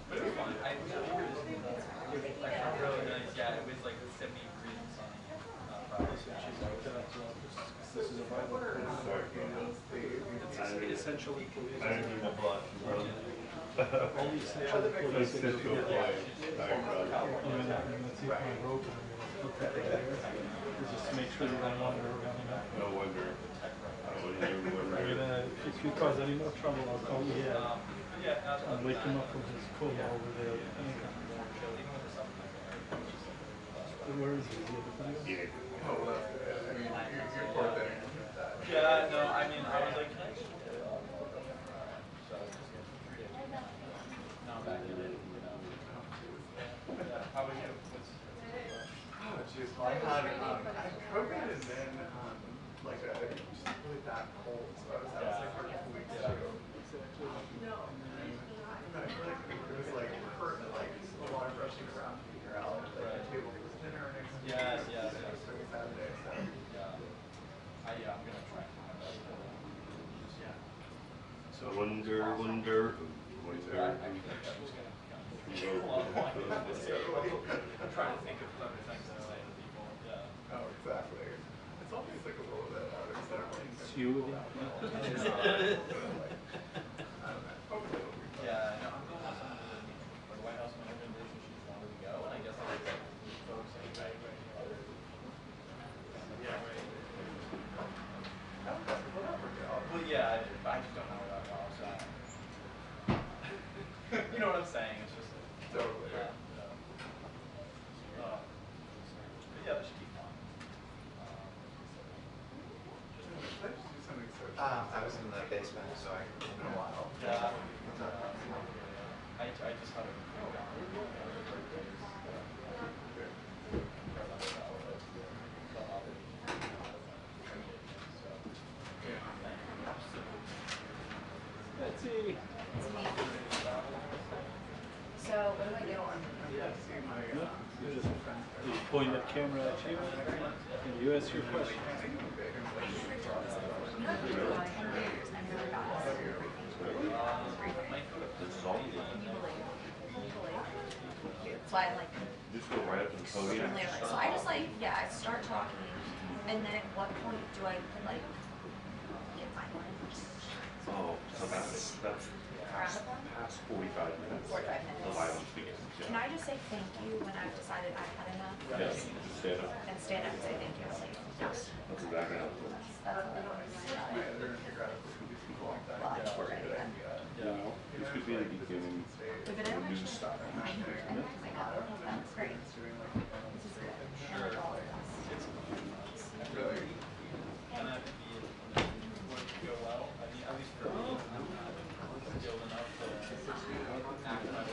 But it was fun. I found really nice. Yeah, it was like 70 degrees and sunny. Essentially, I didn't need a blush, bro. only essentially Let's sit to a play. just to make sure you don't wander around. No wonder. I wouldn't even wonder. If you cause any more trouble, I'll call you here and wake him up from his coma over there. Where is he? Yeah. Oh, well, I mean, you're poor thing. Yeah, no, I mean, I was like, now back in it, how about you? Oh, jeez. Well, I had COVID and then like a just really bad cold, so I was out for a couple weeks too. I feel like it was like hurt, like a lot of rushing around to figure out like the table for dinner next week. Yes. Saturday, so. Yeah, I'm gonna try. So wonder who. I'm trying to think of other things to say to people. Yeah. Oh, exactly. It's always like a little bit out of It's you again. I don't know. Hopefully it'll be fun. Yeah, no, I'm going with some of the White House recommendations she's wanted to go, and I guess I would like folks anyway. Yeah, right. Well, yeah, I just don't know about golf, so you know what I'm saying? It's just Totally. but yeah, that should be fun. Let's do something so I was in the basement, so it's been a while. Yeah. I just had a Betsy. So what do I do on? You just point that camera at you and you ask your question. So I like Just go right up to the podium. so I just like I start talking, and then at what point do I like get my lunch? Oh, so that's past 45 minutes. 45 minutes. The violence begins. Can I just say thank you when I've decided I've had enough? Yes, just stand up. And stand up and say thank you. Like, Yes, that's exactly how it works. This could be the beginning of a new style. Oh my God, that's great. This is good. Sure. Really? And I think it would go well. I mean, at least for me, skilled enough to act my way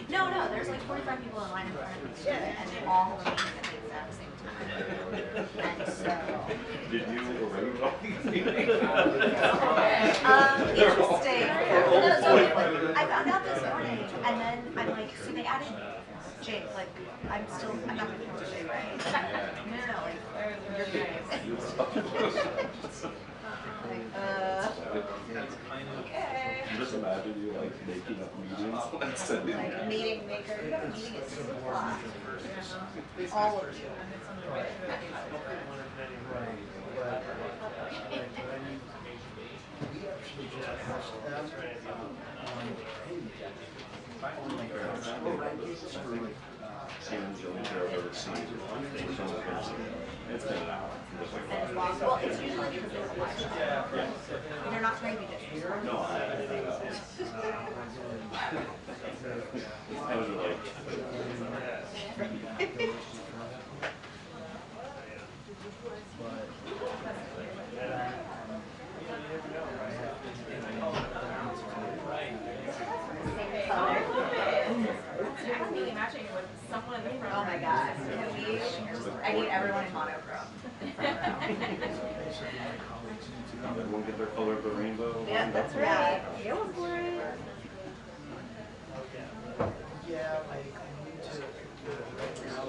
No, there's like 45 people in line in front of me, and they all have a meeting at the exact same time. And so, Did you already talk? interesting. So I found out this morning, and then I'm like, so they added Jake, like, I'm not going to count Jake, right? No, like, you're guys. Okay. Just imagine you like making up meetings and sending Like meeting maker, you have a meeting at 6 o'clock. All of you. It's been an hour. Well, it's usually because they're live. They're not crazy dishes. No, I was like, Oh my God. I need everyone in monochrome. everyone get their color of the rainbow. Yeah, that's right. Yeah, like I need to right now.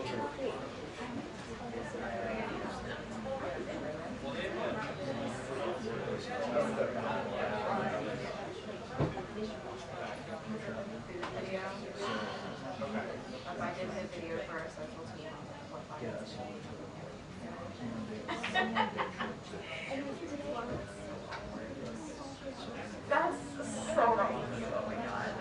If I did hit video for our social team, that's so nice. Oh my god.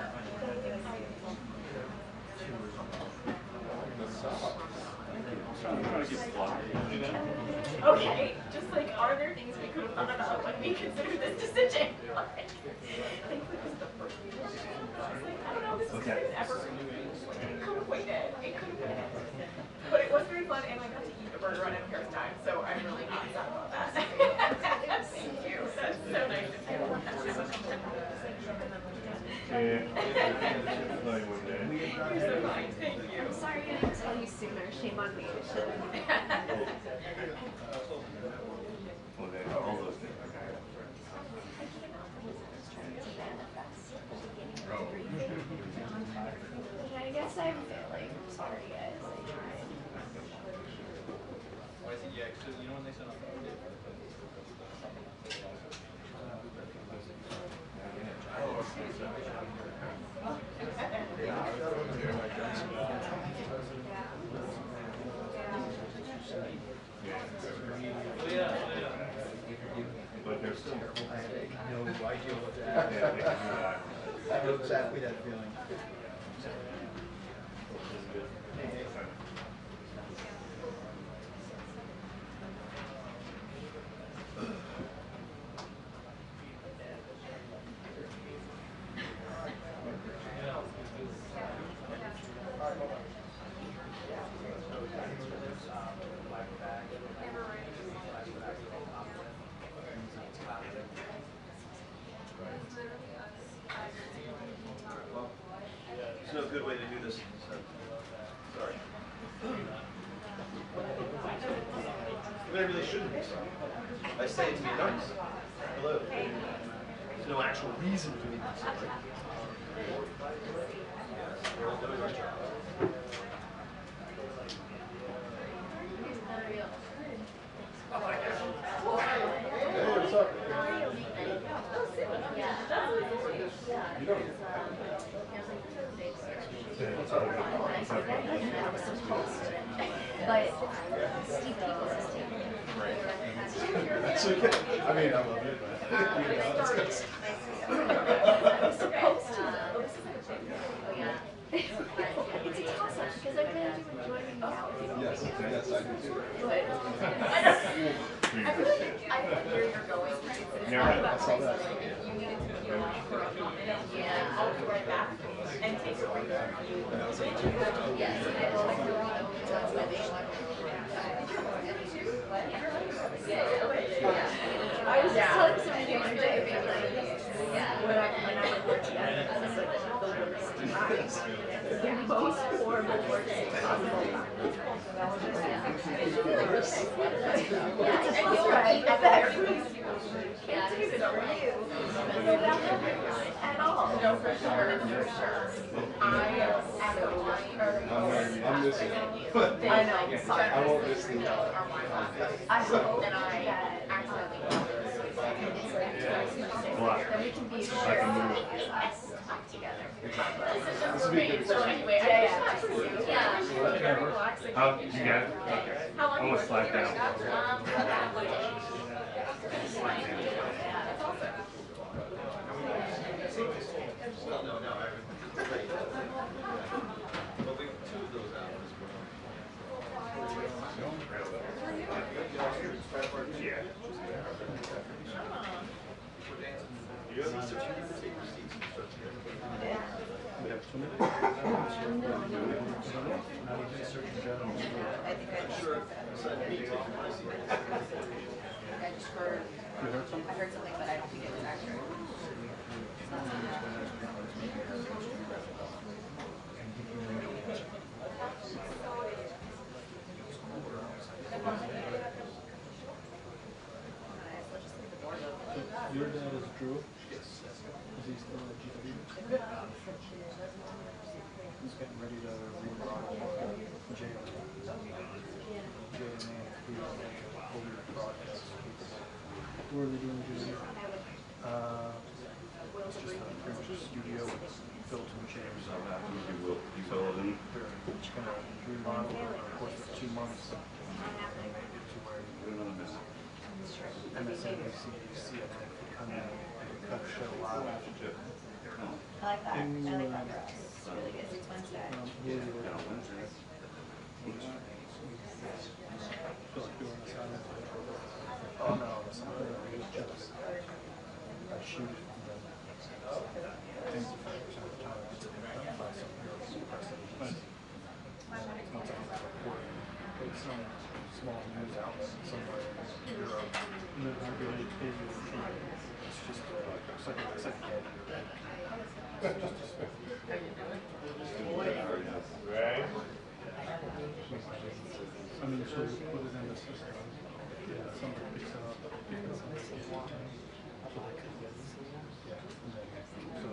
I'm trying to get sloppy. Okay, just like, are there things we could have thought about when we considered this decision? Like, thankfully this is the first one. I was like, I don't know, this was ever. It could have waited. It could have been it. But it was very fun, and I got to eat a burger on NPR's time, so I'm really excited about that. Thank you. That's so nice to see. You're so kind. Thank you. I'm sorry I didn't tell you sooner. Shame on me. I should have. Well, then, all those things. I guess I'm failing. Sorry, guys. I tried. Why is it, yeah, so you know when they send out the update? But there's still. I have no idea what Yeah, that they can do that. I know exactly that feeling. There's no good way to do this, so, sorry. But I really shouldn't be sorry. I say it to be nice. Hello. There's no actual reason for me to be sorry. Yes, we're all doing our job. Hey, what's up? You don't. But Steve Peoples is taking it. That's okay. I mean, I love it, but you know, it's good. I'm supposed to. Oh, yeah. It's a toss-up because I really do enjoy being out with you. Yes, yes, I do too. But I know where you're going. Yeah, I saw that. You needed to feel for a comment. Yeah. I'll be right back and take a break. Yes, that's my name. I was just telling somebody the other day, being like, when I worked together, I was like, the most horrible work possible. Yeah, and you're right. I bet everybody's can't do this for you. At all. No, for sure, for sure. I'm missing it. I know, sorry. I won't miss the, I hope that I accidentally. Then we can be I can move. together. this will be good. So anyway, I just talked to you. Yeah. Very relaxing. How, you got it? How long I'm gonna slide down. That's awesome. Well, no, everything's great. But we have two of those hours. Yeah. You have these We have 2 minutes. I think I just Sure. I just heard. You heard something? I heard something, but I don't think it was accurate. Your dad is Drew? Is he still at GW? He's getting ready to re-rock JNA. Over broadcast. Where are they doing JNA? It's just pretty much a studio with built-in chairs. So they're just going to remodel over the course of 2 months and make it to where MSNBC, CNN come in and cut a show live. I like that. I like that for us. It's really good. It's Wednesday. Oh no, it's not. It's just I shoot it from the things of 5% of the time. By some girls suppressing. It's not something like recording. It's some small news outlet somewhere in Europe. And then I'm doing it in it's just it's like Right? I mean, so we put it in the system. Yeah, somebody picks it up, and then, so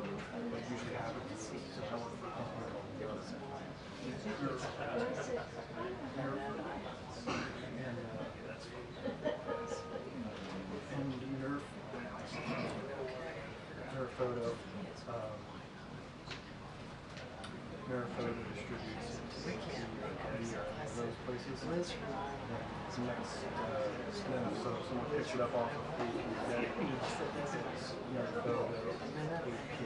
what usually happens is I work for a company called and Nerf Photo, Nerf Photo distributes those places. It's next, so someone picks it up off of it's Nerf Photo AP.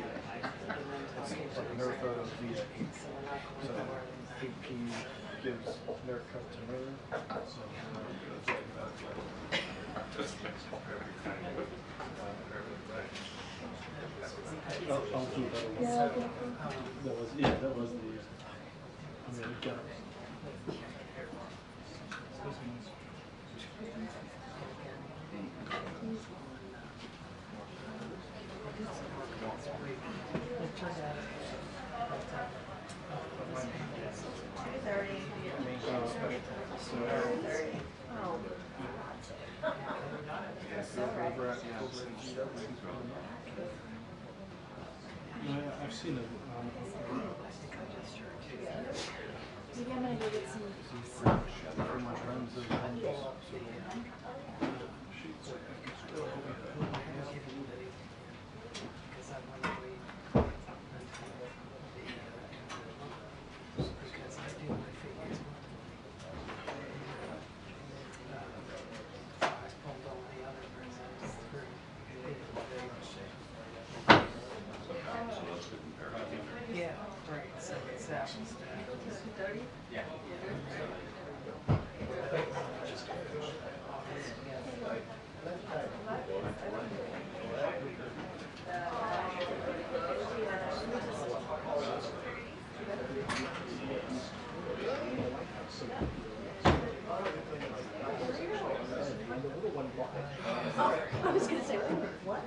It's like Nerf Photo via AP. So AP gives Nerf cut to Nerf. So I'll do that. That was the, I mean, it got I've seen it. Maybe I'm gonna go get some. For my friends and Yeah, right. So it's apples to Yeah. I was gonna say, what?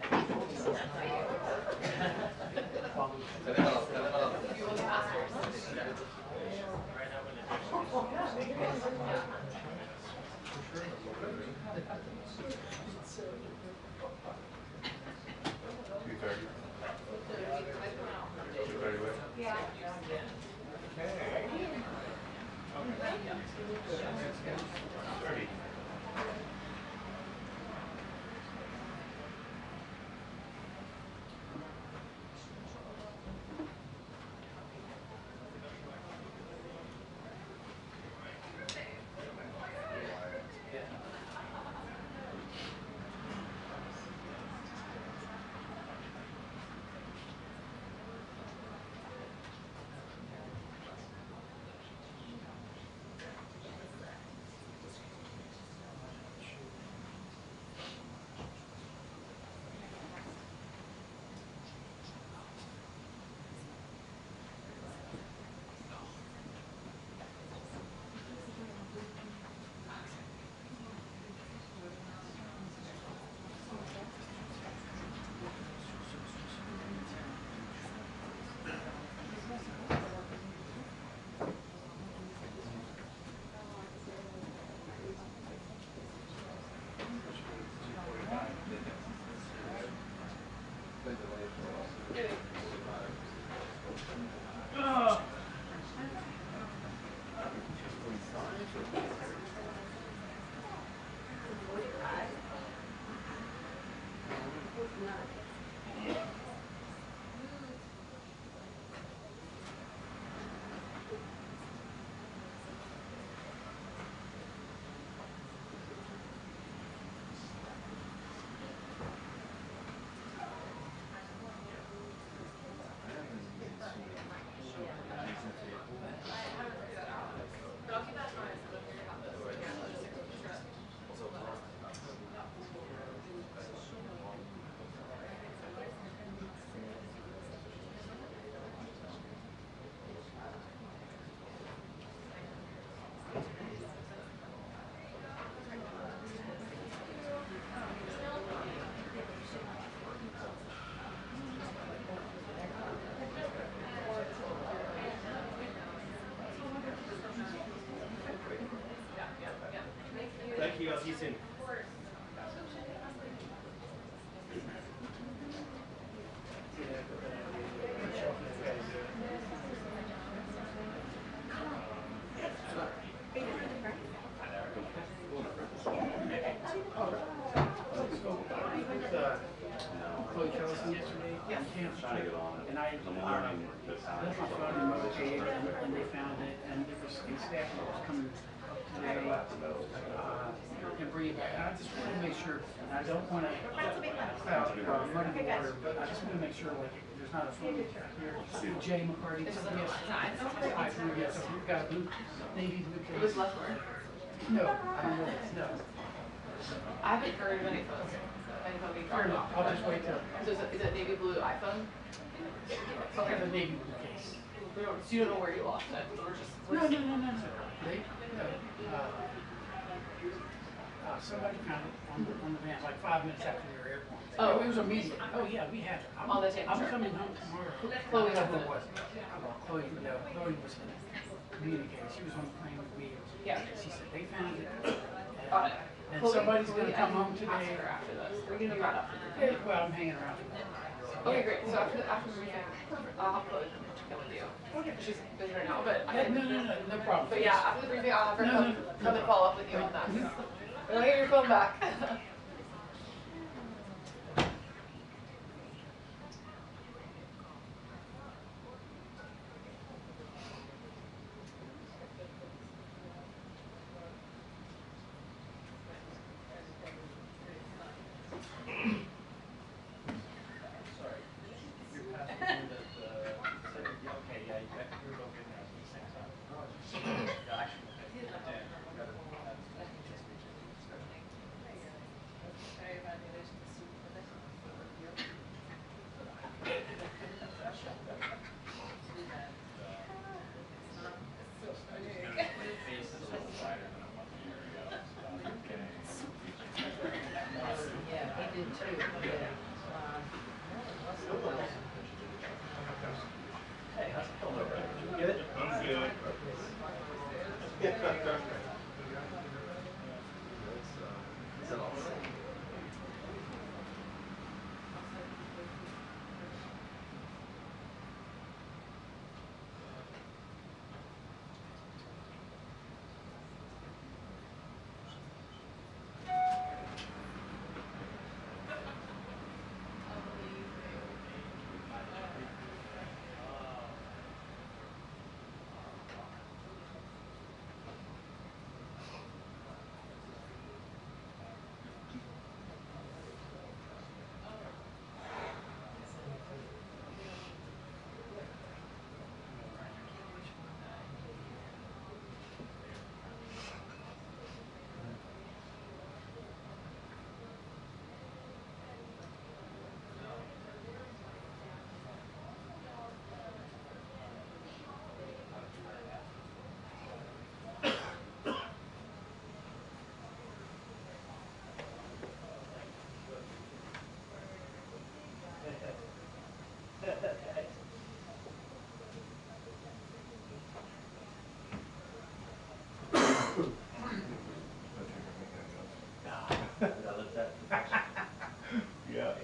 you soon. Trying to get on it. And I, I'm learning this I left my phone in motorcade and they found it, and there was a staff that was coming up today, and bring it back. And I just want to make sure, and I don't want to cloud, muddy the water, but I just want to make sure, like, there's not a phone here. Jay McCarty, yes. I agree, yes, so we've got a blue, navy blue case. It was left word. No, I don't know, no. I haven't heard of any phones. Any phone being Fair dropped enough, off. I'll just wait till, So is it navy blue iPhone? okay, the navy blue case. We don't, so you don't know where you lost it. No. They, no, somebody found it on the van, like 5 minutes after we were airborne. Oh. It was immediate. Oh, yeah, we had it. On the table, I'm sure. coming home tomorrow. Chloe I has don't know it. what. Well, Chloe, no, Chloe was communicating. She was on the plane with me. Yeah. She said, they found it. Got it. And Chloe- somebody's Chloe, gonna come I home can today. ask her after this. We're gonna do that after. Yeah, well, I'm hanging around for that. Okay, great. So after the briefing, I'll have Chloe check in with you. She's busy right now, but Yeah, no problem. But yeah, after the briefing, I'll have her No, come and follow up with you on that. I'll get your phone back. Yeah.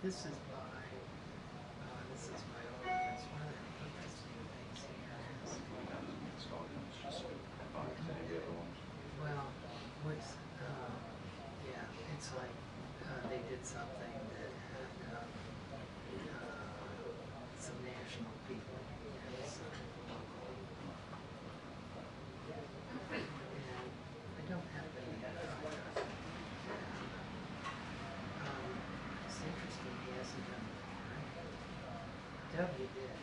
this is my own, it's one of the interesting things here is, well, what's, yeah, it's like, they did something that had, some national people and some local. And I don't have any it's interesting, he hasn't done it, right? W did.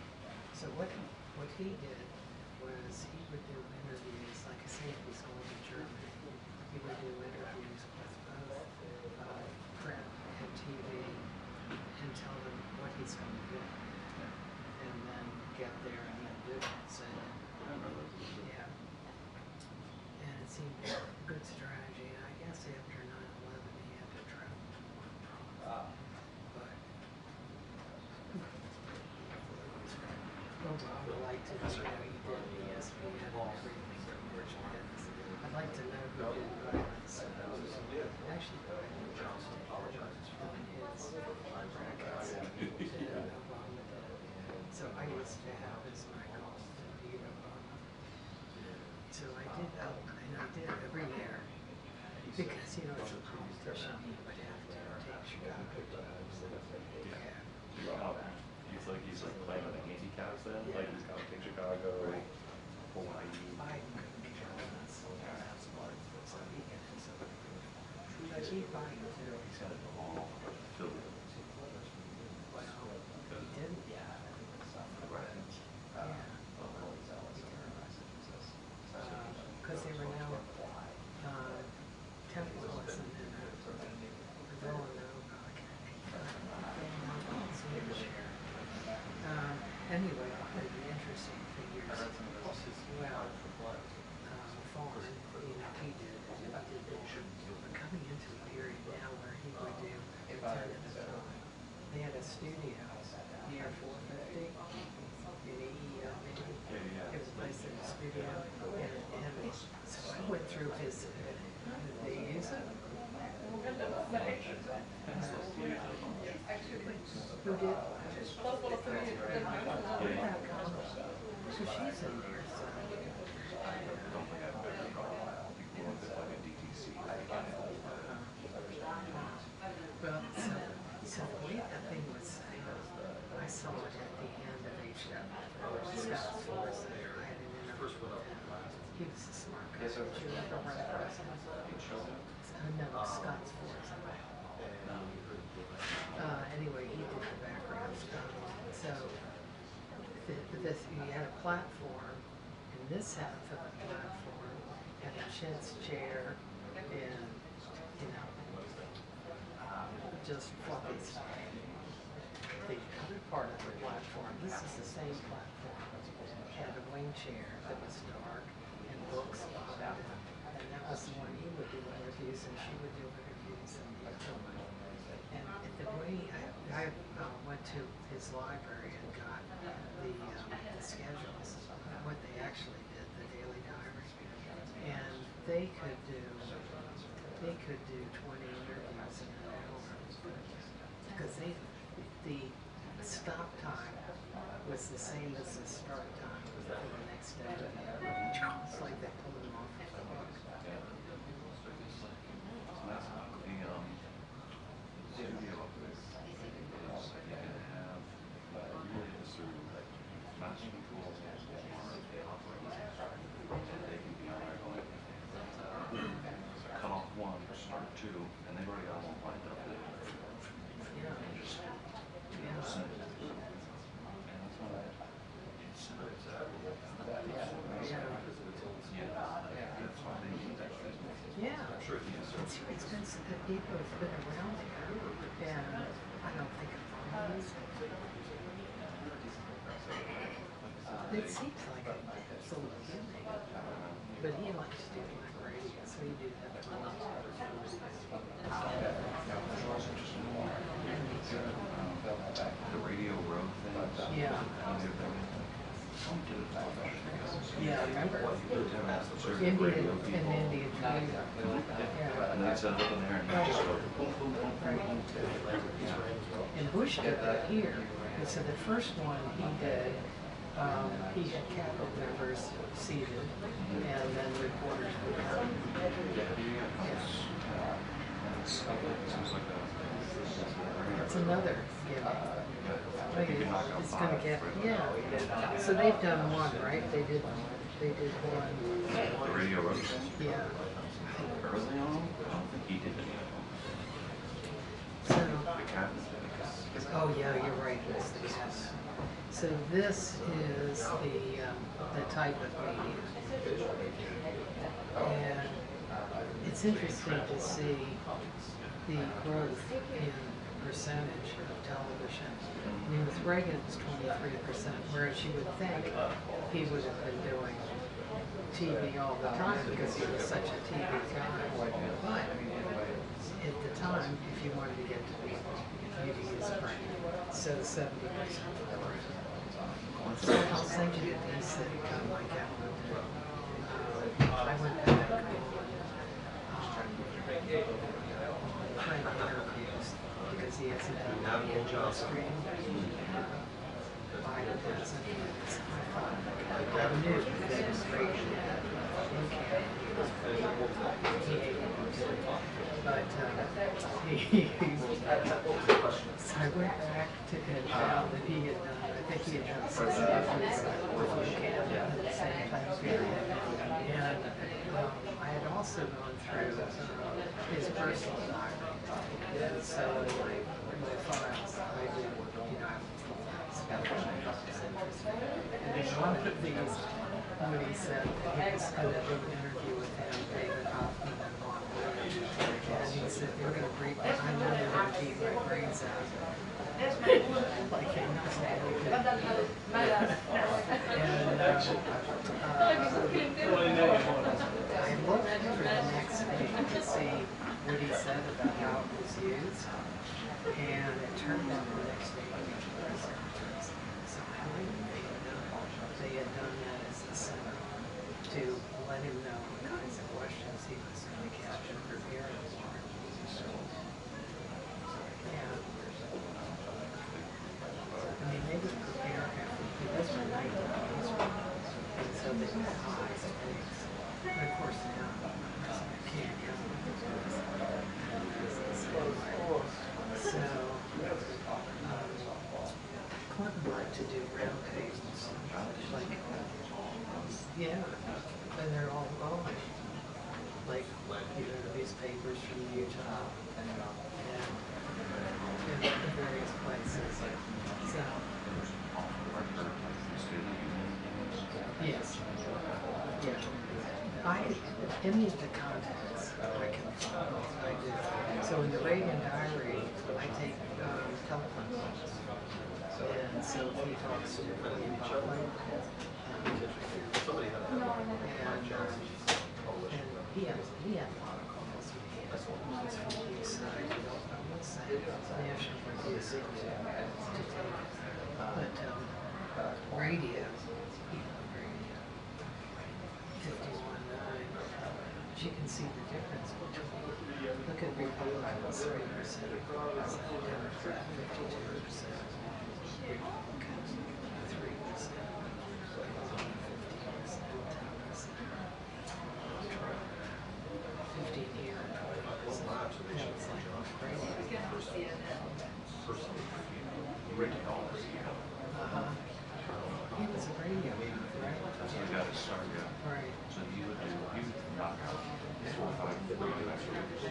So what he did was he would do interviews, like I say, if he's going to Germany, he would do interviews with both print and TV and tell them what he's going to do. And then get there and then do it. So, yeah. And it seemed a good strategy. I guess after 9/11 he had to travel. But overall, I would like to know he did ESPN and everything from Rich Kids. I'd like to know who did violence. Actually, Johnson doing his brackets. Obama did. So I used to have as my goal to beat Obama. So I did, and I did every year. Because, you know, it's a competition, you would have to take Chicago teams. He's like playing with the handicaps then? Yeah. Like he's got to pick Chicago, Right. Hawaii. Biden couldn't care less. So he can, so. But he Biden too. He's got it all filled with Well, he didn't. Yeah. Because they were now, Temple's and then Villanova. Anyway, the interesting figures as well. Fawn, you know, he did we're coming into a period now where he would do 10 at a time. They had a studio near 450 in EEO, maybe. It was a place in the studio. And so I went through his, did they use it? Who did? So she's in there, so. Well, so the way that thing was, I saw it at the end of Scott's Force. I had an interview with him. He was a smart guy. Did you ever run across him? No, Scott's Force. Anyway, he did the background stuff. So you had a platform, and this half of the platform had a chintz chair and, you know, just fluffy stuff. The other part of the platform, this is the same platform, had a wing chair that was dark and books behind it. And that was the one he would do interviews and she would do interviews and the other one. And the way I went to his library and got the schedules, what they actually did, the daily diary, and they could do 20 interviews in an hour because the stop time was the same as the start time for the next day. It's like they pulled them off the clock. Cut off one, start two, and they've already got one lined up. Yeah. Yeah. I'm sure it's been the people have been around here, and I don't think it seems like it's a little gimmick, but he likes to do like radio, so he did that. The radio road thing. Yeah. Yeah. I remember. India and India too. Yeah. And that's up in there and you just go boom, boom, boom, boom, boom. And Bush did that here. And so the first one he did, he had cabinet members seated, and then reporters would come. It's another gimmick. It's going to get, yeah. So they've done one, right? They did one. The radio roast? Yeah. Early on? I don't think he did it. So, The cabinet. oh yeah, you're right. It's the yes. So this is the type of media, and it's interesting to see the growth in percentage of television. I mean, with Reagan it's 23%, whereas you would think he would have been doing TV all the time because he was such a TV guy. But at the time, if you wanted to get to people, you'd use print. So 70% more. So I'll send you these that come like that. I went back and print interviews because he hasn't done the job screen. Biden hasn't. I knew that was great. But so I went back to and found that he had done, I think he had done 6 different with UCAN at the same time period. And I had also gone through his personal diary. And so my files, I did, you know, and then one of these, when he said he was going to do an interview with him, David Hoffman and Ron Williams, and he said, they're going to break, I know they're going to beat my brains out. Like he knows how to do it. I looked for the next week to see what he said about how it was used, and it turned out the next week so how they had done that as the center to let him know what kinds of questions he was going to catch and prepare him for. Yeah. I mean, they would prepare him because we're 19 days from now, and so they would high stakes. But of course now, I can't go. So, Clinton liked to do round tables, like, yeah, and they're all going, like, you know, newspapers from Utah, and various places, so, yes, yeah, any of the contacts I can follow, I do. So in the Reagan diary, I take telephone calls. And so he talks to William Butler. And he had a lot of calls. One's from the east side, one's National Review to take. But radio, 51.9, you can see the difference between, look at Republicans, 3%, Democrat, 52%. Republicans, 3%. 15 here, 20%. It's like crazy. He was a radio man, right? That's how he got his start, yeah. Right. So he would knock out 4 or 5 radio experts.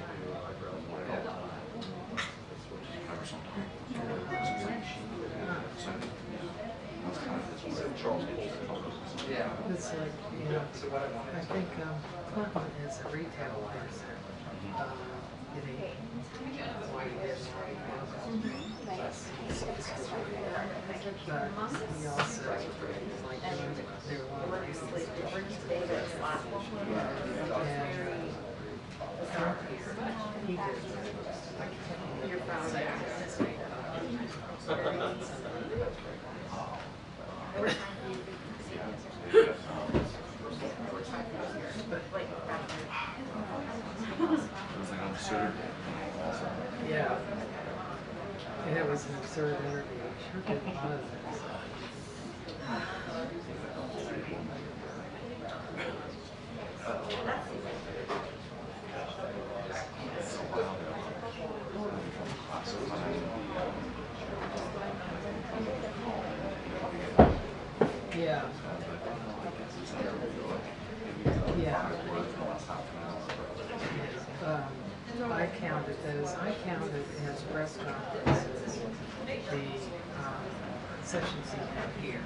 Cover sometimes. So, that's kind of his Charles Yeah. It's like, you know, I think Clinton is a retail person. Did he? Why he did but he also, like, there were a lot of reasons. And Trump here, he did, You're proud of an absurd interview. Sure did a lot of things. Yeah. Yeah. I counted those. I counted as press conferences the sessions he had here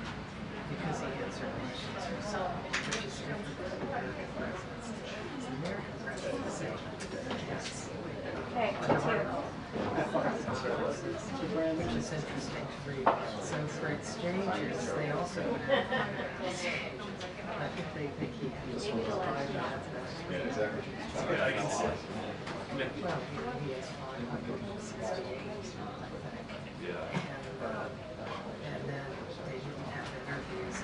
because he answered questions for some, which is different than the American presidents. The American presidency has which is interesting to read. So for exchanges, they also have I think they think he has 5 minutes. Yeah, exactly. Yeah, I can see. Well, he has 568, I think. Yeah. And then they didn't have interviews,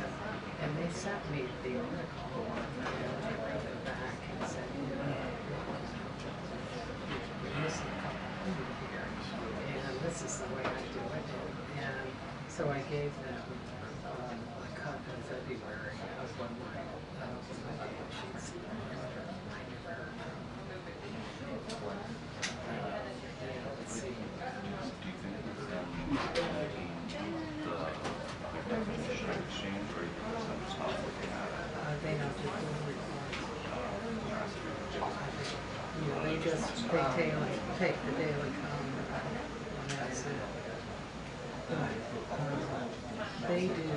and they sent me the article, and I wrote it back and said, you know, you're missing a couple hundred here, and this is the way I do it. And so I gave them a cut in February of one of my sheets. I never heard from let's see. They don't do full reports. You know, they just take the daily comment, and that's it. But they do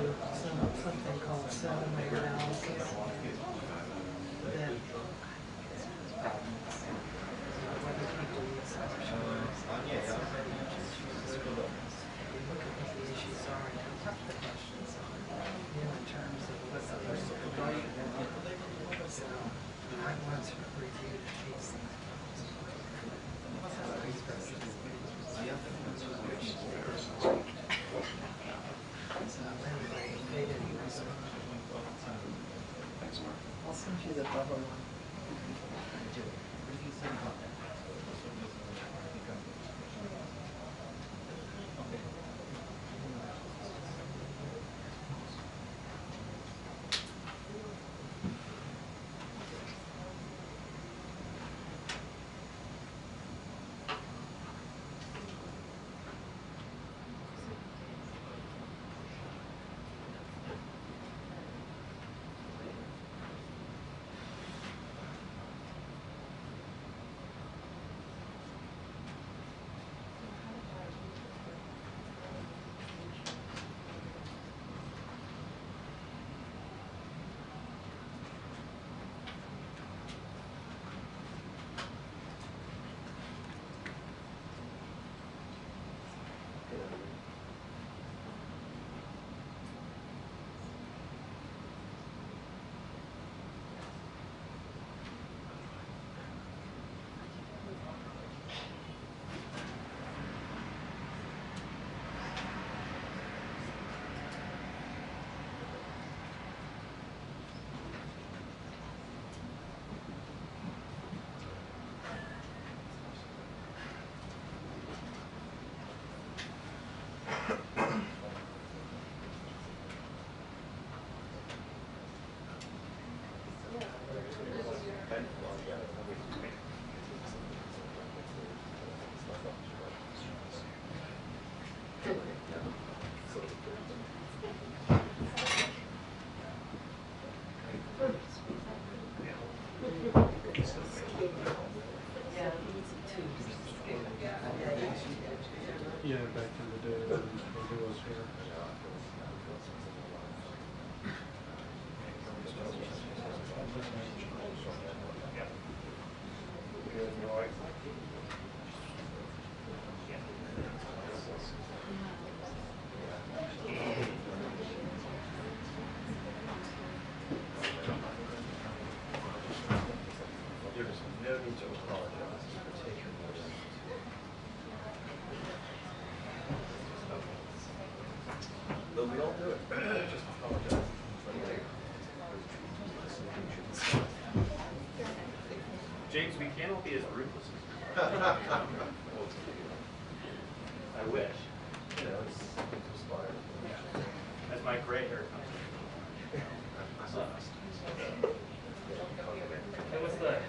something called settlement analysis. That whether people use options, somebody just chooses programs. You look at what the issues are and how tough the questions are, you know, in terms of what the person can do. So I once reviewed a case that these presidents so anyway, they didn't respond. I'll send you the bubble one. Yeah, back in the day when he was here. There's no need to apologize for taking more time. But we all do it. Just apologize. James, we can't all be as ruthless as you are. I wish. my gray hair comes in. Hey, what's that?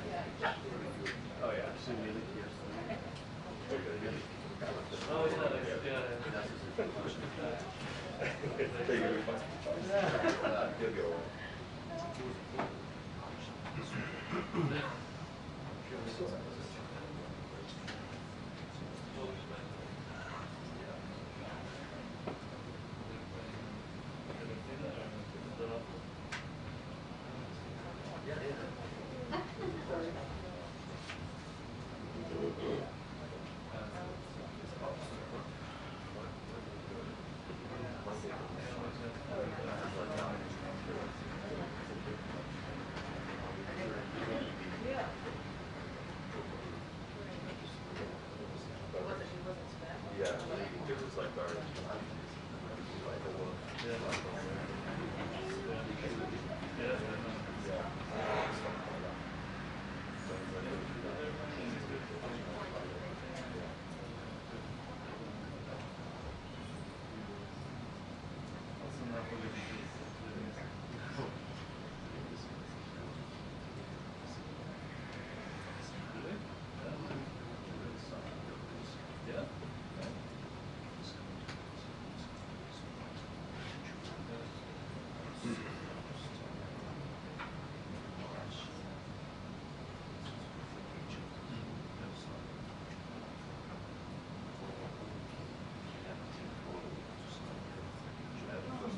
Oh yeah. Oh yeah,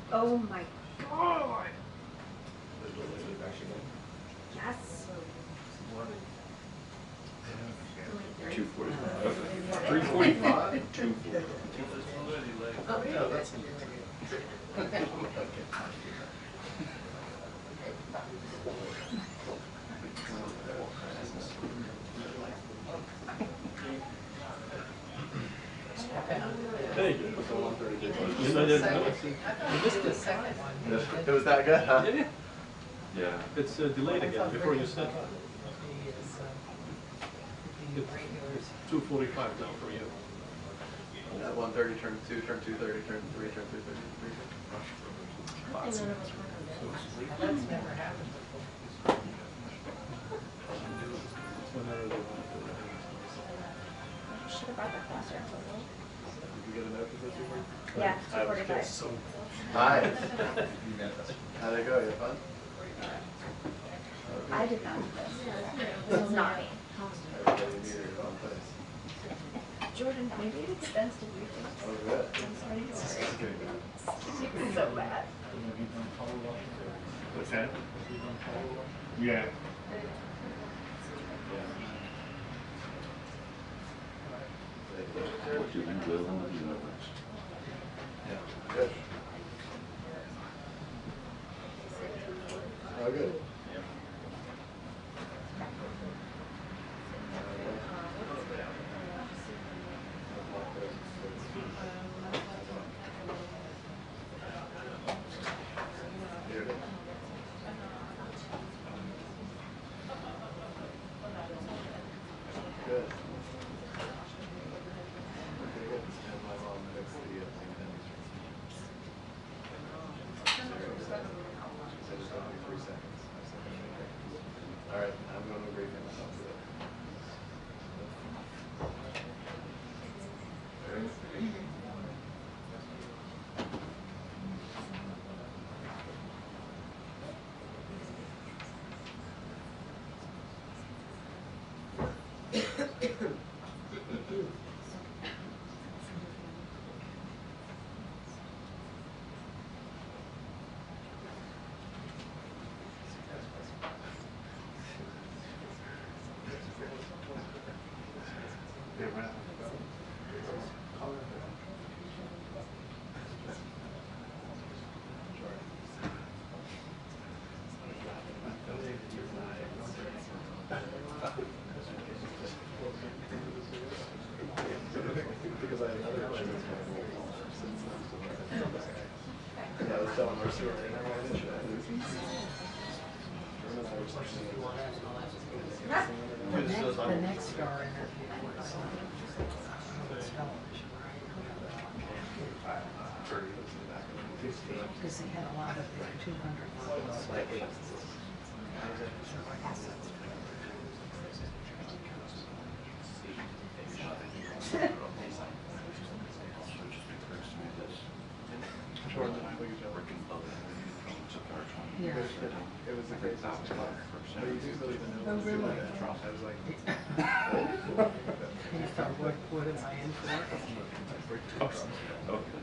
Oh my god! Yes. 2:45. 3:45. 2:45. Oh, No, that's. Hey, you know that? You missed it. It was that good, huh? Yeah. Yeah. It's delayed again before you said. It's 2:45 now for you. At 1:30, turn 2, turn 2:30, turn 3, turn 2:30, 3. That's never happened before. Whenever they want to. Should have brought that faster. Did you get a note for this one? Yeah, I was 2:45. so nice. How'd it go? You had fun? I did not. This is not me. Everybody needed a fun place. Jordan, maybe it extends to weekends. Oh, good. I'm sorry. Good. It's so bad. What's that? Yeah. What you think will on the universe? Yeah. Good. Oh, good. Good. Okay, good. Stand by while I'm next to the thing then. She said it's gonna be 3 seconds. I said, okay. All right, I'm going to agree with myself to that. Because I had another question. Yeah, I was telling our sewer, and I ran into that. The next star interview was television, right? Because he had a lot of the 200 levels. Yeah. It was a great top spot. But you didn't really even know. Oh, really? I was like, And you thought, what am I in for?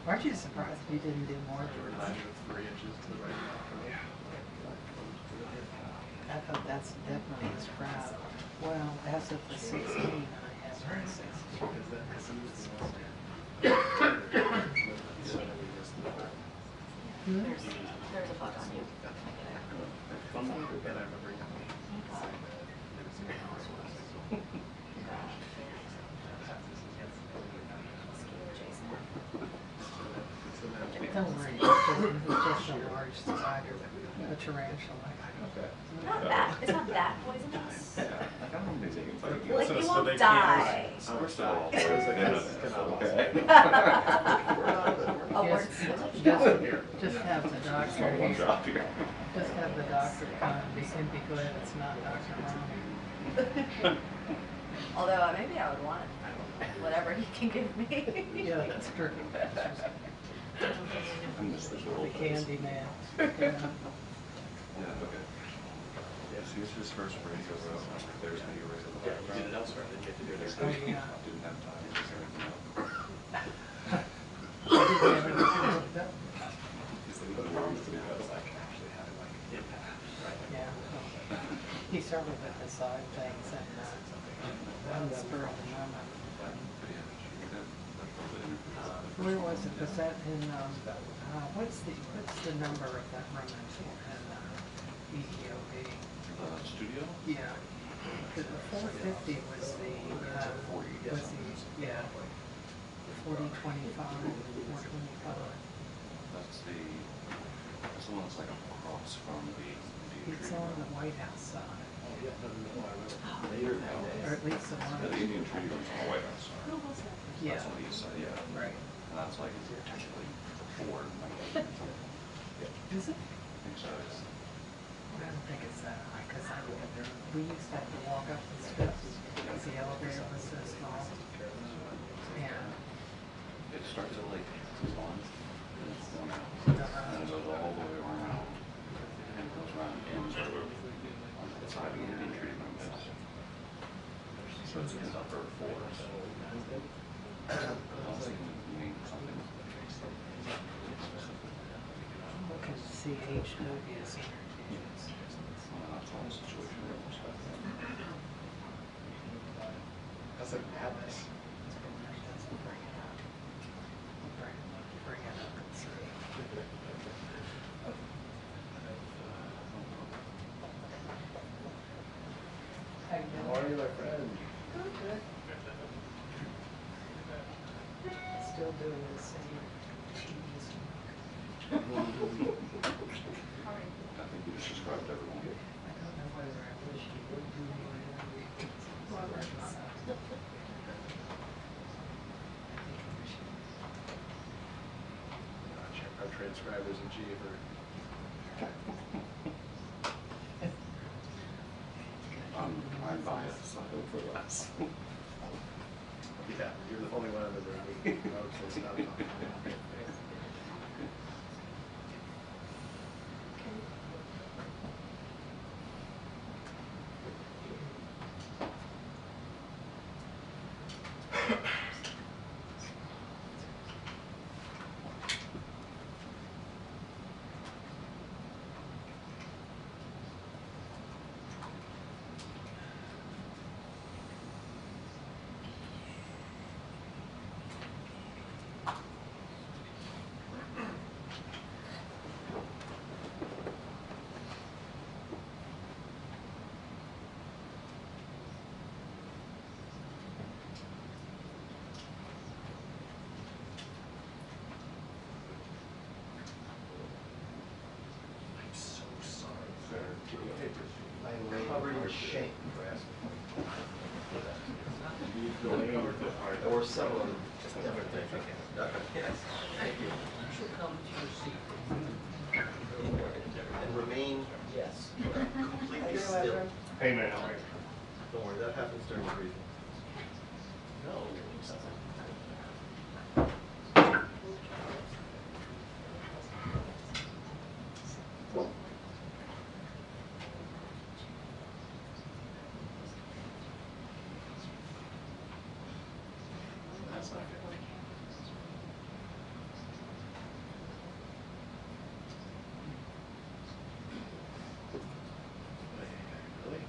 Aren't you surprised you didn't do more than 3 inches to the right. I thought that's definitely his crowd. Well, as of the 16, I have 16. There's a bug on you. And I remember Don't worry, it's just a large spider, a tarantula. Not that. It's not that poisonous. Yeah. Like, So- you so won't they die. We're still all It was like, yeah, this is that's kind of okay. Upwards. Just have the doctor One here. drop here. Just have the doctor come and be glad it's not Dr. Ron. Although maybe I would want whatever he can give me. Yeah, that's true. I miss this little The place. candy man. Yeah, okay. Yeah, so here's his first radio row. There's how you raise it. You did it elsewhere, then you have to do it Oh, next yeah. Didn't have time to do everything else. I didn't have anything looked up. the problem with it was I can actually have it like impact, right? Yeah. He started with the side things and one spur of the moment. Where was it? Was that in, what's the number of that room in EEOB? Studio? Yeah. Because the 450 was the, yeah, 4025, 425. That's the one that's like across from the It's on the White House side. Or at least the one. Yeah, the Indian Treaty Room's on the White House side. Yeah. That's on the east side, yeah. Right. And that's like technically Ford. Is it? I think so. I don't think it's that high, because we used to have to walk up the steps, because the elevator was so small. Yeah. It starts at like 1, and it's 1 out. And it goes all the way around. And it goes around in sort of the side of the Indian Treaty Room is. So it's in upper floors. Look at CHW's That's like madness. Bring it up and see. How you doing? How are you, my friend? Still doing the same cheese. I think you just described everyone. I don't know whether I wish you would do more than we could. Check our transcribers in G for. I'm biased, I hope for less. Yeah, you're the only one in the room. Okay, stop talking. I'm covered in shame for asking. Or some of them, just different things. Yes, thank you. You should come to your seat. remain completely still. Hey man. Don't worry, that happens during breathing. No, it doesn't. That's not good. Really?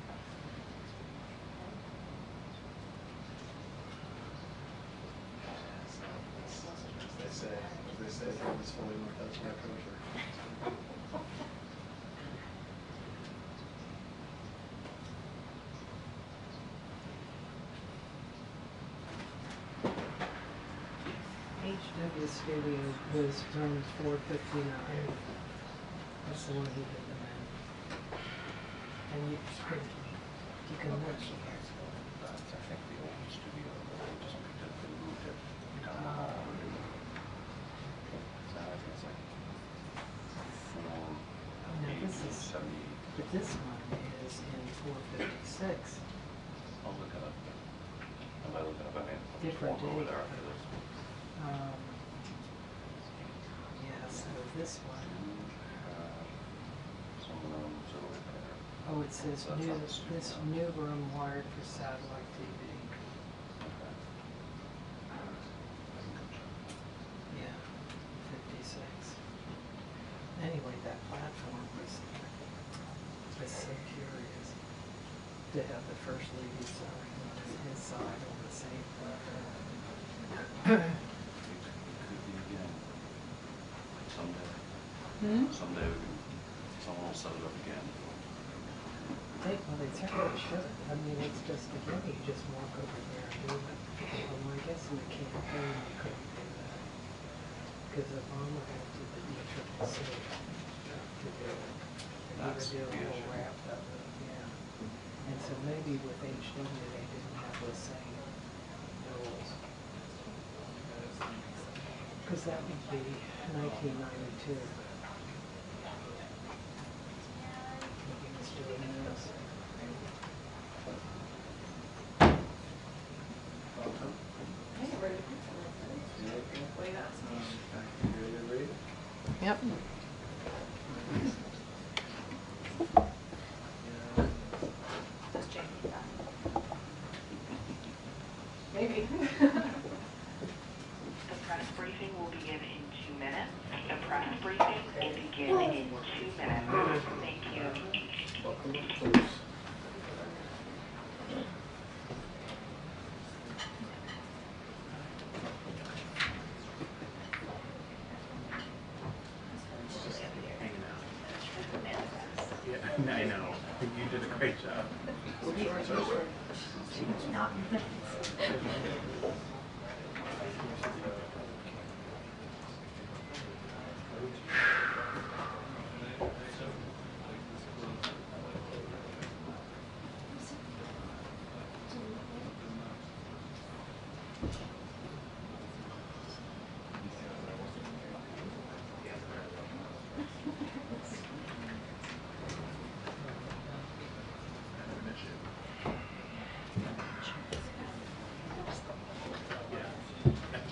As they say, it's fully worked out my kosher. HW Studio was room 459. That's the one he did them in. And you can look. That's, I think, the old studio, they just picked up and moved it down the hall. So I think it's like Now this is, 70. but this one is in 456. I'll look it up. I might look it up, I mean, Different walk over date. there after this. Yeah, so this one, Some of them, so right there. oh, it says So that's new, not the studio. this new room wired for satellite TV. Okay. Yeah, 56. Anyway, that platform was so curious to have the first lady's side and his side on the same platform. It could be again. Someday. Someday we can, someone will set it up again. Well, they certainly should. I mean, it's just, again, you just walk over there and do it. I guess in the campaign you couldn't do that. Because Obama went to the DCCC to do it. And he That's would do a the whole issue. wrap of it, yeah. And so maybe with HW they didn't have the same rules. Because that would be 1992. He was doing this. Yep. Does Jane need that? Maybe. The press briefing will begin in 2 minutes. The press briefing will begin in 2 minutes. Thank you. Welcome to Tours. Yeah, I know. You did a great job. Not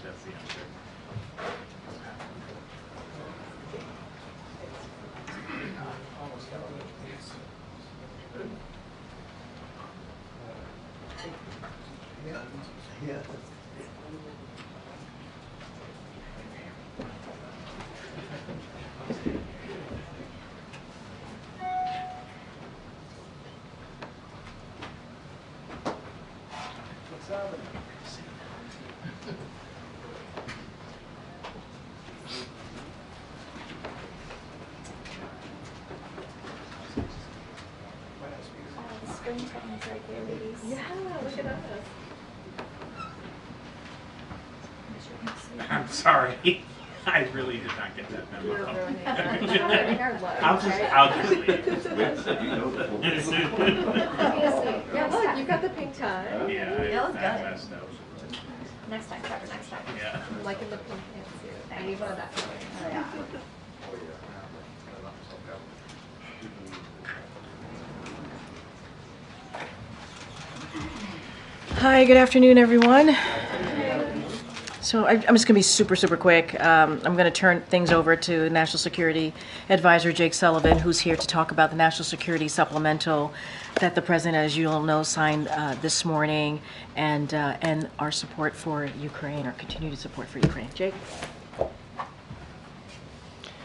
That's the answer. Yeah. What's happening? Oh, the springtime's right there, ladies. Yeah, look at us. I'm sorry. I really did not get that memo. You're ruining our look. I'll just leave. You know the whole Yeah, look, you've got the pink tie. Yeah, It was I good. messed up. Next time, Trevor, next time. Yeah. I'm liking the pink pantsuit. I need one of that color. Oh, yeah. Oh, yeah. Hi, good afternoon, everyone. So I'm just going to be super quick. I'm going to turn things over to National Security Advisor Jake Sullivan, who's here to talk about the National Security Supplemental that the President, as you all know, signed this morning, and our support for Ukraine, our continued support for Ukraine. Jake?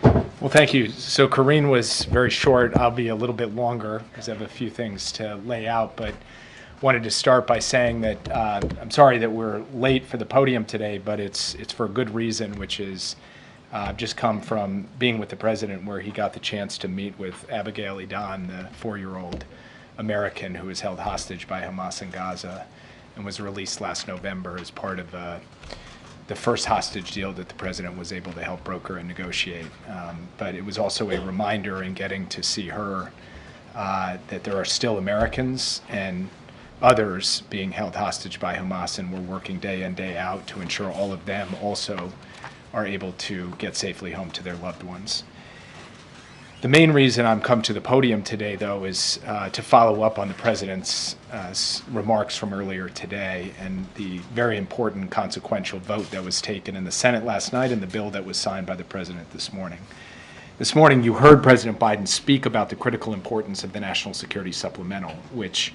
Well, thank you. So Karine was very short. I'll be a little bit longer because I have a few things to lay out, but wanted to start by saying that I'm sorry that we're late for the podium today, but it's for a good reason, which is I've just come from being with the President where he got the chance to meet with Abigail Edan, the 4-year-old American who was held hostage by Hamas in Gaza and was released last November as part of the first hostage deal that the President was able to help broker and negotiate. But it was also a reminder in getting to see her that there are still Americans and others being held hostage by Hamas, and we're working day in, day out to ensure all of them also are able to get safely home to their loved ones. The main reason I'm come to the podium today, though, is to follow up on the President's remarks from earlier today and the very important consequential vote that was taken in the Senate last night and the bill that was signed by the President this morning. This morning, you heard President Biden speak about the critical importance of the National Security Supplemental, which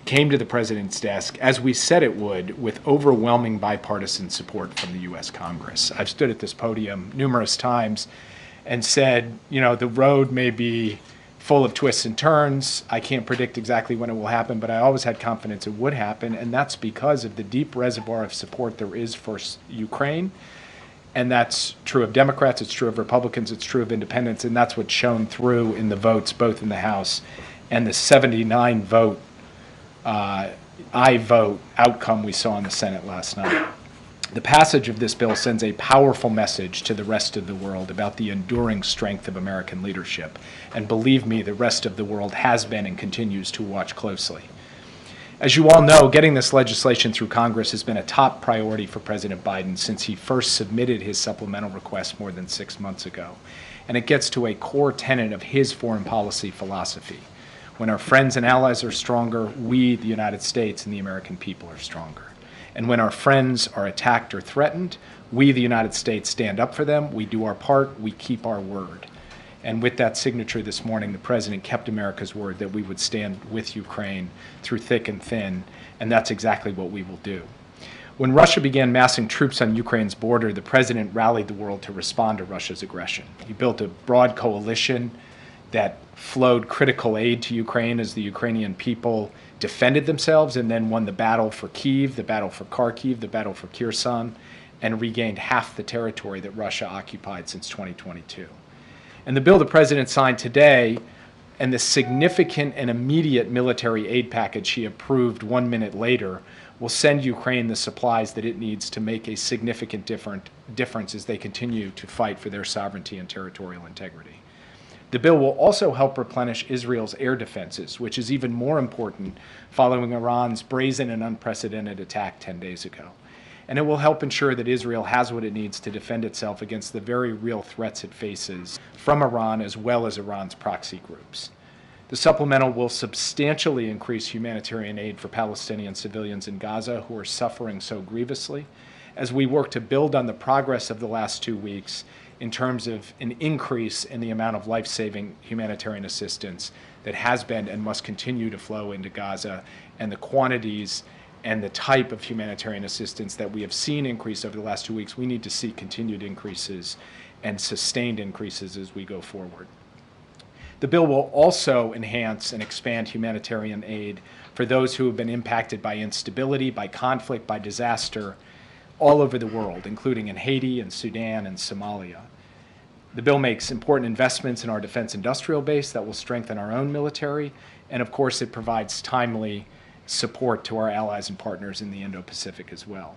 came to the President's desk, as we said it would, with overwhelming bipartisan support from the U.S. Congress. I've stood at this podium numerous times and said, you know, the road may be full of twists and turns. I can't predict exactly when it will happen, but I always had confidence it would happen, and that's because of the deep reservoir of support there is for Ukraine. And that's true of Democrats, it's true of Republicans, it's true of independents, and that's what's shown through in the votes, both in the House and the 79 vote I vote outcome we saw in the Senate last night. The passage of this bill sends a powerful message to the rest of the world about the enduring strength of American leadership. And believe me, the rest of the world has been and continues to watch closely. As you all know, getting this legislation through Congress has been a top priority for President Biden since he first submitted his supplemental request more than 6 months ago. And it gets to a core tenet of his foreign policy philosophy. When our friends and allies are stronger, we, the United States, and the American people are stronger. And when our friends are attacked or threatened, we, the United States, stand up for them, we do our part, we keep our word. And with that signature this morning, the President kept America's word that we would stand with Ukraine through thick and thin, and that's exactly what we will do. When Russia began massing troops on Ukraine's border, the President rallied the world to respond to Russia's aggression. He built a broad coalition that flowed critical aid to Ukraine as the Ukrainian people defended themselves and then won the battle for Kyiv, the battle for Kharkiv, the battle for Kherson, and regained half the territory that Russia occupied since 2022. And the bill the President signed today and the significant and immediate military aid package he approved 1 minute later will send Ukraine the supplies that it needs to make a significant difference as they continue to fight for their sovereignty and territorial integrity. The bill will also help replenish Israel's air defenses, which is even more important following Iran's brazen and unprecedented attack 10 days ago. And it will help ensure that Israel has what it needs to defend itself against the very real threats it faces from Iran as well as Iran's proxy groups. The supplemental will substantially increase humanitarian aid for Palestinian civilians in Gaza who are suffering so grievously, as we work to build on the progress of the last 2 weeks in terms of an increase in the amount of life-saving humanitarian assistance that has been and must continue to flow into Gaza, and the quantities and the type of humanitarian assistance that we have seen increase over the last 2 weeks. We need to see continued increases and sustained increases as we go forward. The bill will also enhance and expand humanitarian aid for those who have been impacted by instability, by conflict, by disaster all over the world, including in Haiti and Sudan and Somalia. The bill makes important investments in our defense industrial base that will strengthen our own military, and of course it provides timely support to our allies and partners in the Indo-Pacific as well.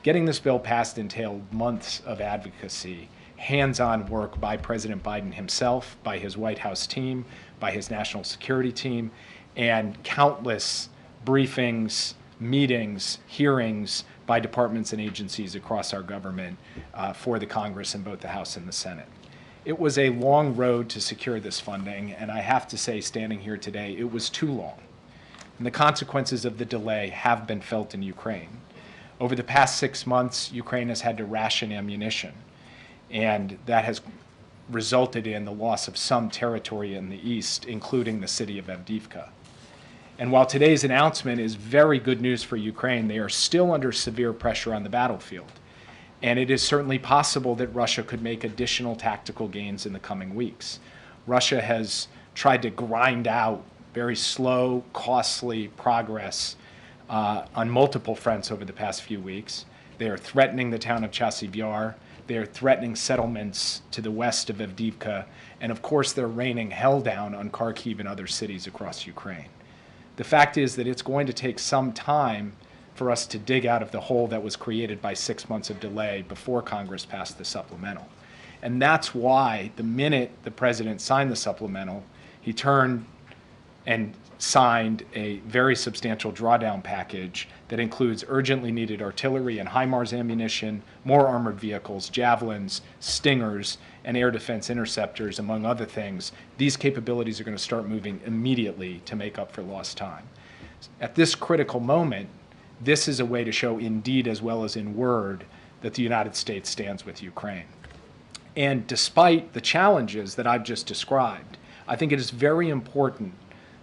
Getting this bill passed entailed months of advocacy, hands-on work by President Biden himself, by his White House team, by his national security team, and countless briefings, meetings, hearings by departments and agencies across our government for the Congress in both the House and the Senate. It was a long road to secure this funding, and I have to say, standing here today, it was too long. and the consequences of the delay have been felt in Ukraine. Over the past 6 months, Ukraine has had to ration ammunition, and that has resulted in the loss of some territory in the east, including the city of Avdiivka. And while today's announcement is very good news for Ukraine, they are still under severe pressure on the battlefield. And it is certainly possible that Russia could make additional tactical gains in the coming weeks. Russia has tried to grind out very slow, costly progress on multiple fronts over the past few weeks. They are threatening the town of Chasiv Yar. They are threatening settlements to the west of Avdiivka. And of course, they're raining hell down on Kharkiv and other cities across Ukraine. The fact is that it's going to take some time for us to dig out of the hole that was created by 6 months of delay before Congress passed the supplemental. And that's why the minute the president signed the supplemental, he turned and signed a very substantial drawdown package that includes urgently needed artillery and HIMARS ammunition, more armored vehicles, javelins, stingers, and air defense interceptors, among other things. These capabilities are going to start moving immediately to make up for lost time. At this critical moment, this is a way to show in deed as well as in word that the United States stands with Ukraine. And despite the challenges that I've just described, I think it is very important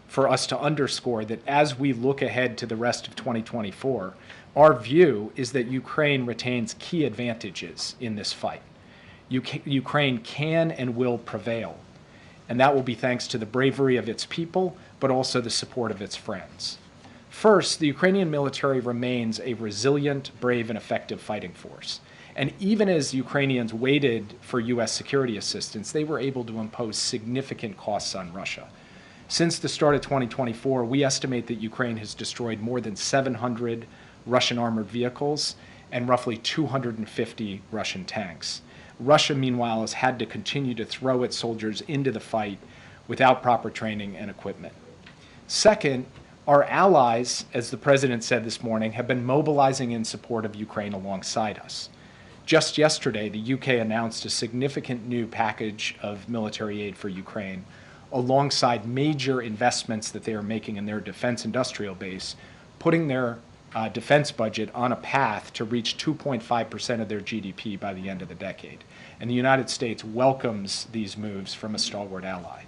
for us to underscore that as we look ahead to the rest of 2024, our view is that Ukraine retains key advantages in this fight. Ukraine can and will prevail, and that will be thanks to the bravery of its people, but also the support of its friends. First, the Ukrainian military remains a resilient, brave, and effective fighting force. And even as Ukrainians waited for U.S. security assistance, they were able to impose significant costs on Russia. Since the start of 2024, we estimate that Ukraine has destroyed more than 700 Russian armored vehicles and roughly 250 Russian tanks. Russia, meanwhile, has had to continue to throw its soldiers into the fight without proper training and equipment. Second, our allies, as the president said this morning, have been mobilizing in support of Ukraine alongside us. Just yesterday, the UK announced a significant new package of military aid for Ukraine, alongside major investments that they are making in their defense industrial base, putting their defense budget on a path to reach 2.5% of their GDP by the end of the decade. And the United States welcomes these moves from a stalwart ally.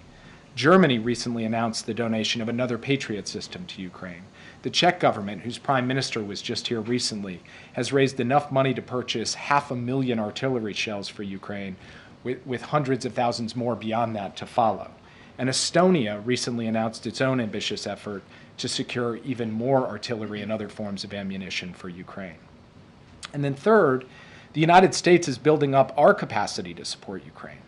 Germany recently announced the donation of another Patriot system to Ukraine. The Czech government, whose prime minister was just here recently, has raised enough money to purchase 500,000 artillery shells for Ukraine, with hundreds of thousands more beyond that to follow. And Estonia recently announced its own ambitious effort to secure even more artillery and other forms of ammunition for Ukraine. And then third, the United States is building up our capacity to support Ukraine.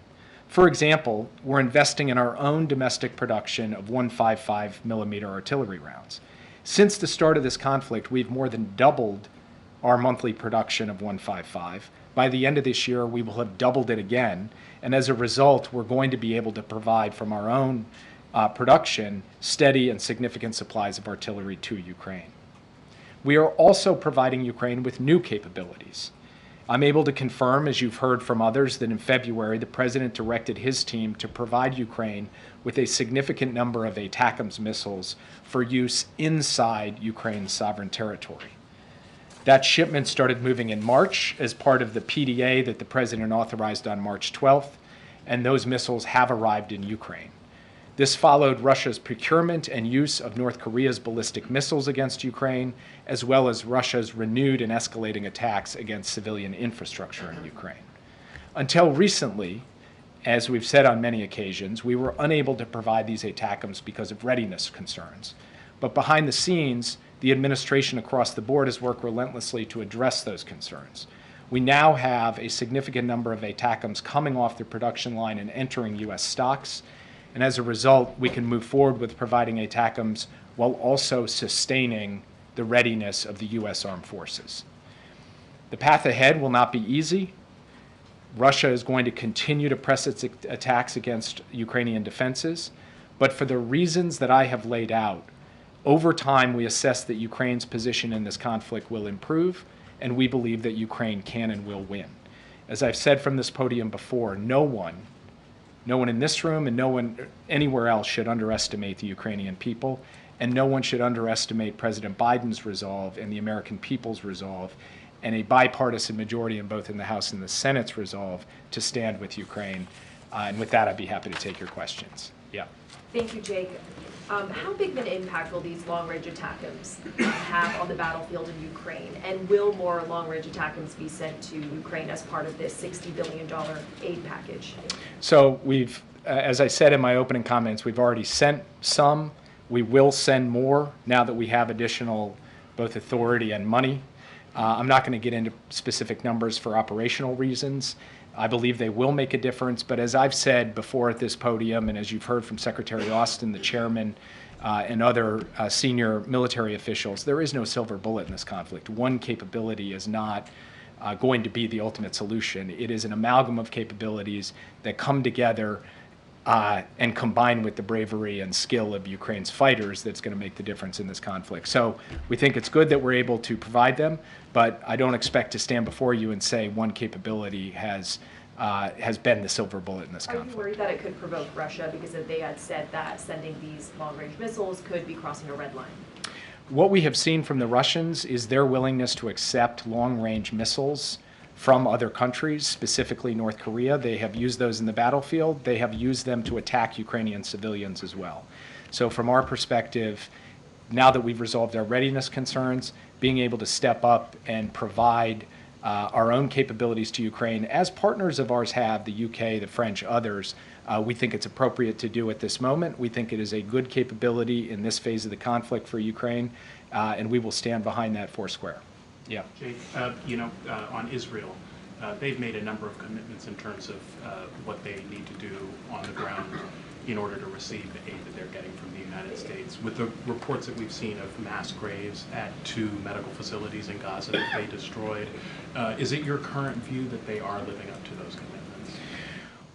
For example, we're investing in our own domestic production of 155 millimeter artillery rounds. Since the start of this conflict, we've more than doubled our monthly production of 155. By the end of this year, we will have doubled it again. And as a result, we're going to be able to provide from our own production steady and significant supplies of artillery to Ukraine. We are also providing Ukraine with new capabilities. I'm able to confirm, as you've heard from others, that in February, the president directed his team to provide Ukraine with a significant number of ATACMS missiles for use inside Ukraine's sovereign territory. That shipment started moving in March as part of the PDA that the president authorized on March 12th, and those missiles have arrived in Ukraine. This followed Russia's procurement and use of North Korea's ballistic missiles against Ukraine, as well as Russia's renewed and escalating attacks against civilian infrastructure in Ukraine. Until recently, as we've said on many occasions, we were unable to provide these ATACMS because of readiness concerns. But behind the scenes, the administration across the board has worked relentlessly to address those concerns. We now have a significant number of ATACMS coming off the production line and entering U.S. stocks. And as a result, we can move forward with providing ATACMS while also sustaining the readiness of the U.S. armed forces. The path ahead will not be easy. Russia is going to continue to press its attacks against Ukrainian defenses. But for the reasons that I have laid out, over time we assess that Ukraine's position in this conflict will improve, and we believe that Ukraine can and will win. As I've said from this podium before, no one in this room and no one anywhere else should underestimate the Ukrainian people. and no one should underestimate President Biden's resolve and the American people's resolve and a bipartisan majority in both in the House and the Senate's resolve to stand with Ukraine. And with that, I'd be happy to take your questions. Yeah. Thank you, Jake. How big of an impact will these long-range ATACMS have on the battlefield in Ukraine? And will more long-range ATACMS be sent to Ukraine as part of this $60 billion aid package? So we've, as I said in my opening comments, we've already sent some. We will send more now that we have additional both authority and money. I'm not going to get into specific numbers for operational reasons. I believe they will make a difference, but as I've said before at this podium, and as you've heard from Secretary Austin, the chairman, and other senior military officials, there is no silver bullet in this conflict. One capability is not going to be the ultimate solution. It is an amalgam of capabilities that come together and combine with the bravery and skill of Ukraine's fighters that's going to make the difference in this conflict. So we think it's good that we're able to provide them, but I don't expect to stand before you and say one capability has been the silver bullet in this conflict. Are you worried that it could provoke Russia because they had said that sending these long-range missiles could be crossing a red line? What we have seen from the Russians is their willingness to accept long-range missiles from other countries, specifically North Korea. They have used those in the battlefield. They have used them to attack Ukrainian civilians as well. So from our perspective, now that we've resolved our readiness concerns, being able to step up and provide our own capabilities to Ukraine, as partners of ours have, the UK, the French, others, we think it's appropriate to do at this moment. We think it is a good capability in this phase of the conflict for Ukraine, and we will stand behind that foursquare. Yeah. Jake, on Israel, they've made a number of commitments in terms of what they need to do on the ground in order to receive the aid that they're getting from the United States. With the reports that we've seen of mass graves at 2 medical facilities in Gaza that they destroyed, is it your current view that they are living up to those commitments?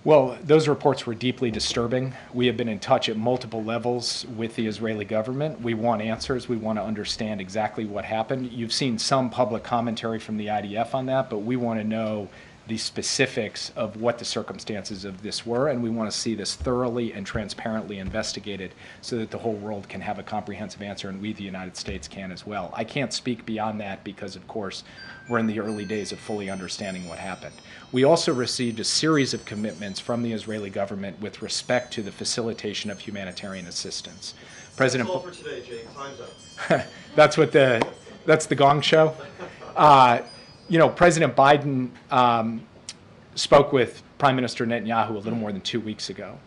Well, those reports were deeply disturbing. We have been in touch at multiple levels with the Israeli government. We want answers. We want to understand exactly what happened. You've seen some public commentary from the IDF on that, but we want to know the specifics of what the circumstances of this were, and we want to see this thoroughly and transparently investigated so that the whole world can have a comprehensive answer, and we, the United States, can as well. I can't speak beyond that because, of course, we're in the early days of fully understanding what happened. We also received a series of commitments from the Israeli government with respect to the facilitation of humanitarian assistance. President, that's all for today, Jake. Time's up. that's the gong show. President Biden spoke with Prime Minister Netanyahu a little more than 2 weeks ago.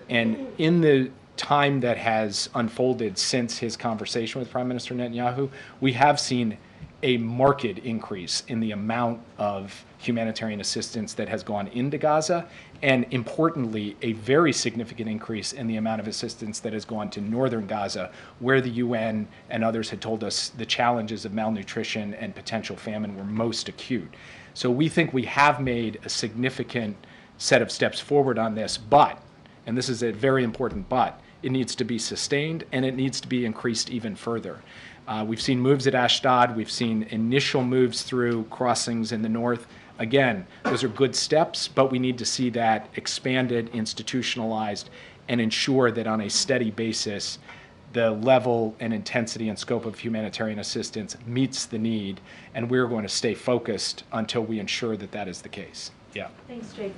And in the time that has unfolded since his conversation with Prime Minister Netanyahu, we have seen a marked increase in the amount of humanitarian assistance that has gone into Gaza, and importantly, a very significant increase in the amount of assistance that has gone to northern Gaza, where the UN and others had told us the challenges of malnutrition and potential famine were most acute. So we think we have made a significant set of steps forward on this, but, and this is a very important but, it needs to be sustained and it needs to be increased even further. We've seen moves at Ashdod. We've seen initial moves through crossings in the north. Again, those are good steps, but we need to see that expanded, institutionalized, and ensure that on a steady basis, the level and intensity and scope of humanitarian assistance meets the need, and we're going to stay focused until we ensure that that is the case. Yeah. Thanks, Jake.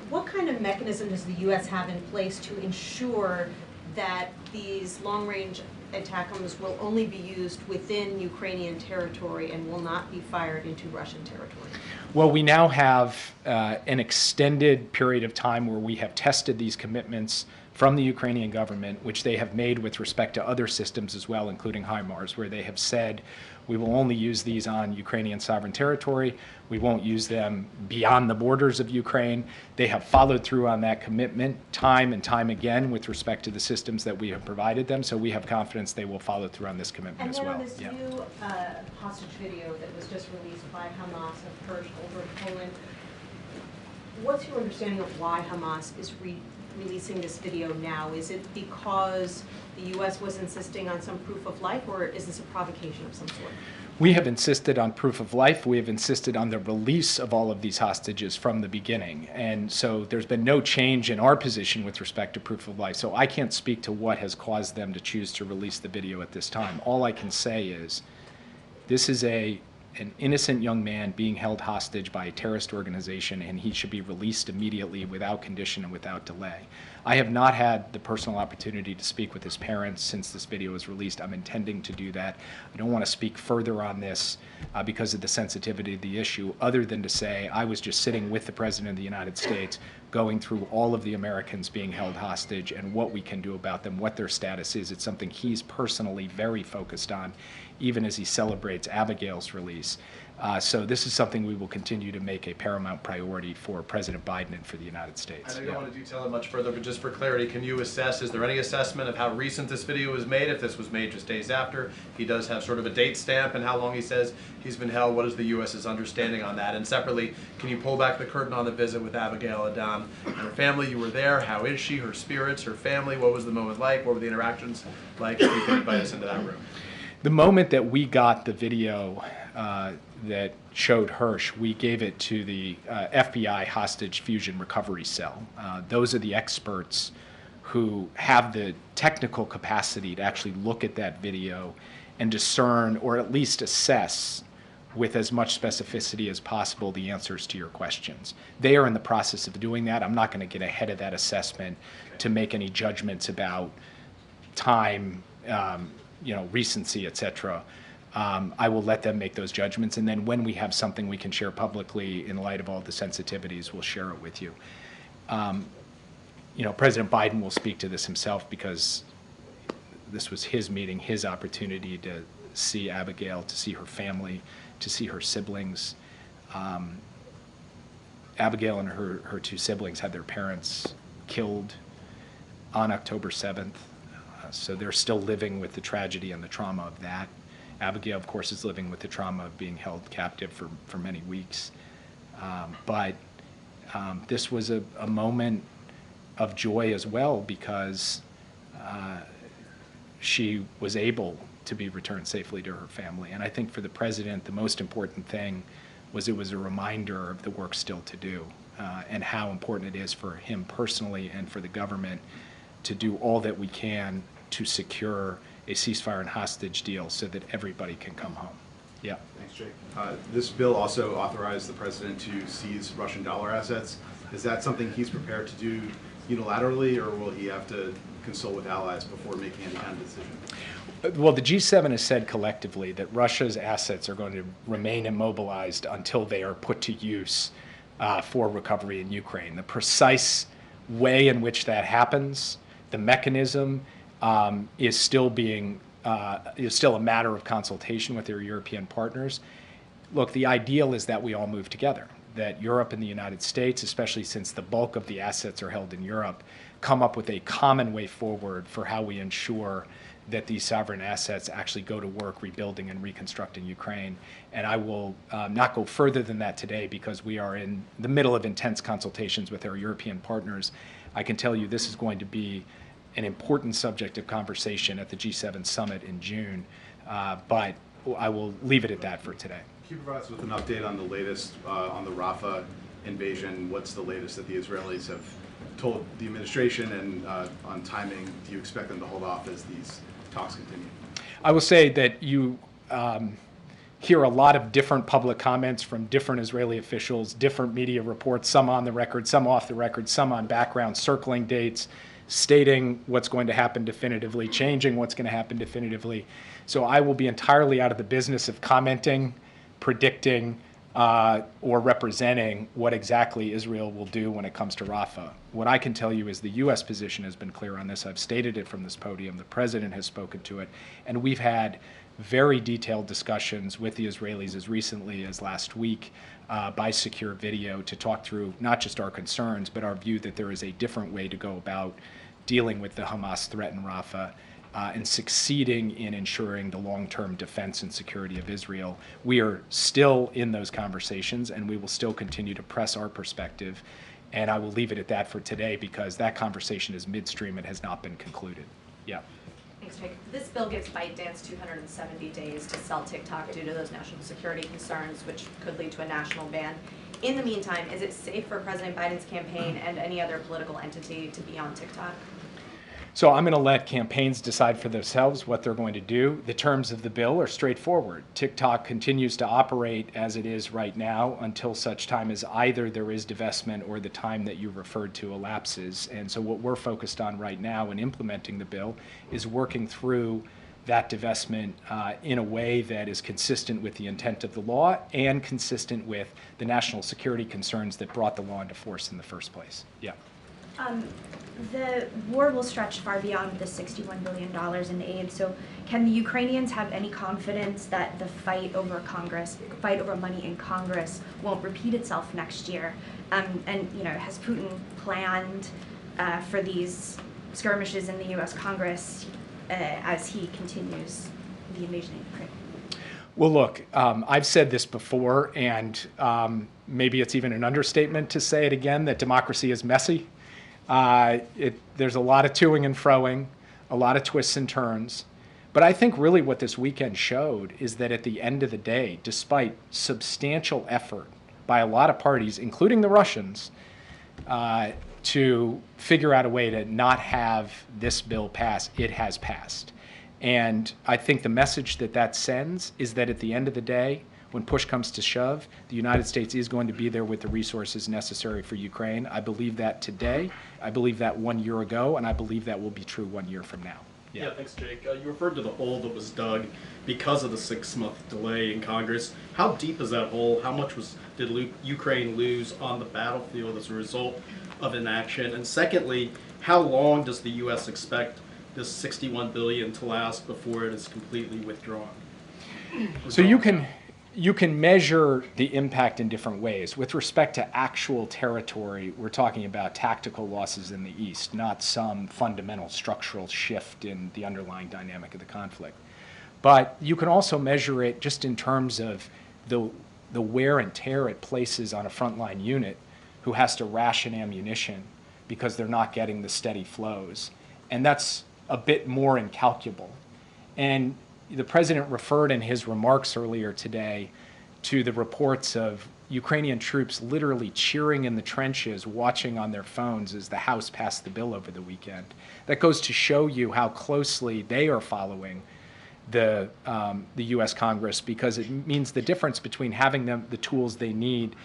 What kind of mechanism does the U.S. have in place to ensure that these long-range ATACMS will only be used within Ukrainian territory and will not be fired into Russian territory? Well, we now have an extended period of time where we have tested these commitments from the Ukrainian government, which they have made with respect to other systems as well, including HIMARS, where they have said we will only use these on Ukrainian sovereign territory. We won't use them beyond the borders of Ukraine. They have followed through on that commitment time and time again with respect to the systems that we have provided them, so we have confidence they will follow through on this commitment as well. And then on this new hostage video that was just released by Hamas of Kurds over in Poland, what's your understanding of why Hamas is releasing this video now? Is it because the U.S. was insisting on some proof of life, or is this a provocation of some sort? We have insisted on proof of life. We have insisted on the release of all of these hostages from the beginning. And so there's been no change in our position with respect to proof of life. So I can't speak to what has caused them to choose to release the video at this time. All I can say is this is an innocent young man being held hostage by a terrorist organization, and he should be released immediately without condition and without delay. I have not had the personal opportunity to speak with his parents since this video was released. I'm intending to do that. I don't want to speak further on this because of the sensitivity of the issue, other than to say I was just sitting with the President of the United States going through all of the Americans being held hostage and what we can do about them, what their status is. It's something he's personally very focused on, even as he celebrates Abigail's release. So this is something we will continue to make a paramount priority for President Biden and for the United States. I know you don't want to detail it much further, but just for clarity, can you assess, is there any assessment of how recent this video was made, if this was made just days after? He does have sort of a date stamp and how long he says he's been held. What is the U.S.'s understanding on that? And separately, can you pull back the curtain on the visit with Abigail Adam and her family? You were there. How is she, her spirits, her family? What was the moment like? What were the interactions like? If you could invite us into that room. The moment that we got the video that showed Hirsch, we gave it to the FBI Hostage Fusion Recovery Cell. Those are the experts who have the technical capacity to actually look at that video and discern, or at least assess with as much specificity as possible, the answers to your questions. They are in the process of doing that. I'm not going to get ahead of that assessment to make any judgments about time, recency, etc. I will let them make those judgments, and then when we have something we can share publicly in light of all the sensitivities, we'll share it with you. President Biden will speak to this himself because this was his meeting, his opportunity to see Abigail, to see her family, to see her siblings. Abigail and her two siblings had their parents killed on October 7th. So they're still living with the tragedy and the trauma of that. Abigail, of course, is living with the trauma of being held captive for many weeks. But this was a moment of joy as well because she was able to be returned safely to her family. And I think for the president, the most important thing was it was a reminder of the work still to do and how important it is for him personally and for the government to do all that we can to secure a ceasefire and hostage deal so that everybody can come home. Yeah. Thanks, Jake. This bill also authorized the president to seize Russian dollar assets. Is that something he's prepared to do unilaterally, or will he have to consult with allies before making any kind of decision? Well, the G7 has said collectively that Russia's assets are going to remain immobilized until they are put to use for recovery in Ukraine. The precise way in which that happens, the mechanism, is still a matter of consultation with their European partners. Look, the ideal is that we all move together, that Europe and the United States, especially since the bulk of the assets are held in Europe, come up with a common way forward for how we ensure that these sovereign assets actually go to work rebuilding and reconstructing Ukraine. And I will not go further than that today because we are in the middle of intense consultations with our European partners. I can tell you this is going to be an important subject of conversation at the G7 summit in June, but I will leave it at that for today. Can you provide us with an update on the latest on the Rafah invasion? What's the latest that the Israelis have told the administration, and on timing? Do you expect them to hold off as these talks continue? I will say that you hear a lot of different public comments from different Israeli officials, different media reports, some on the record, some off the record, some on background, circling dates, stating what's going to happen definitively, changing what's going to happen definitively. So I will be entirely out of the business of commenting, predicting, or representing what exactly Israel will do when it comes to Rafah. What I can tell you is the U.S. position has been clear on this. I've stated it from this podium. The president has spoken to it. And we've had very detailed discussions with the Israelis as recently as last week by secure video to talk through not just our concerns, but our view that there is a different way to go about dealing with the Hamas threat in Rafah and succeeding in ensuring the long-term defense and security of Israel. We are still in those conversations, and we will still continue to press our perspective And I will leave it at that for today because that conversation is midstream and has not been concluded. Yeah. Thanks, Jake. This bill gives ByteDance 270 days to sell TikTok due to those national security concerns, which could lead to a national ban. In the meantime, is it safe for President Biden's campaign and any other political entity to be on TikTok? So I'm going to let campaigns decide for themselves what they're going to do. The terms of the bill are straightforward. TikTok continues to operate as it is right now until such time as either there is divestment or the time that you referred to elapses. And so what we're focused on right now in implementing the bill is working through that divestment in a way that is consistent with the intent of the law and consistent with the national security concerns that brought the law into force in the first place. Yeah. The war will stretch far beyond the $61 billion in aid, so can the Ukrainians have any confidence that the fight over money in Congress won't repeat itself next year? And you know, has Putin planned for these skirmishes in the U.S. Congress as he continues the invasion of Ukraine? Well, look, I've said this before, and maybe it's even an understatement to say it again, that democracy is messy. There's a lot of toing and froing, a lot of twists and turns. But I think really what this weekend showed is that at the end of the day, despite substantial effort by a lot of parties, including the Russians, to figure out a way to not have this bill pass, it has passed. And I think the message that that sends is that at the end of the day, when push comes to shove, the United States is going to be there with the resources necessary for Ukraine. I believe that today. I believe that 1 year ago, and I believe that will be true 1 year from now. Yeah, thanks, Jake. You referred to the hole that was dug because of the 6-month delay in Congress. How deep is that hole? How much did Ukraine lose on the battlefield as a result of inaction? And secondly, how long does the U.S. expect this $61 billion to last before it is completely withdrawn? So you can measure the impact in different ways. With respect to actual territory, we're talking about tactical losses in the east, not some fundamental structural shift in the underlying dynamic of the conflict. But you can also measure it just in terms of the wear and tear it places on a frontline unit who has to ration ammunition because they're not getting the steady flows. And that's a bit more incalculable. And the president referred in his remarks earlier today to the reports of Ukrainian troops literally cheering in the trenches, watching on their phones as the House passed the bill over the weekend. That goes to show you how closely they are following the U.S. Congress, because it means the difference between having the tools they need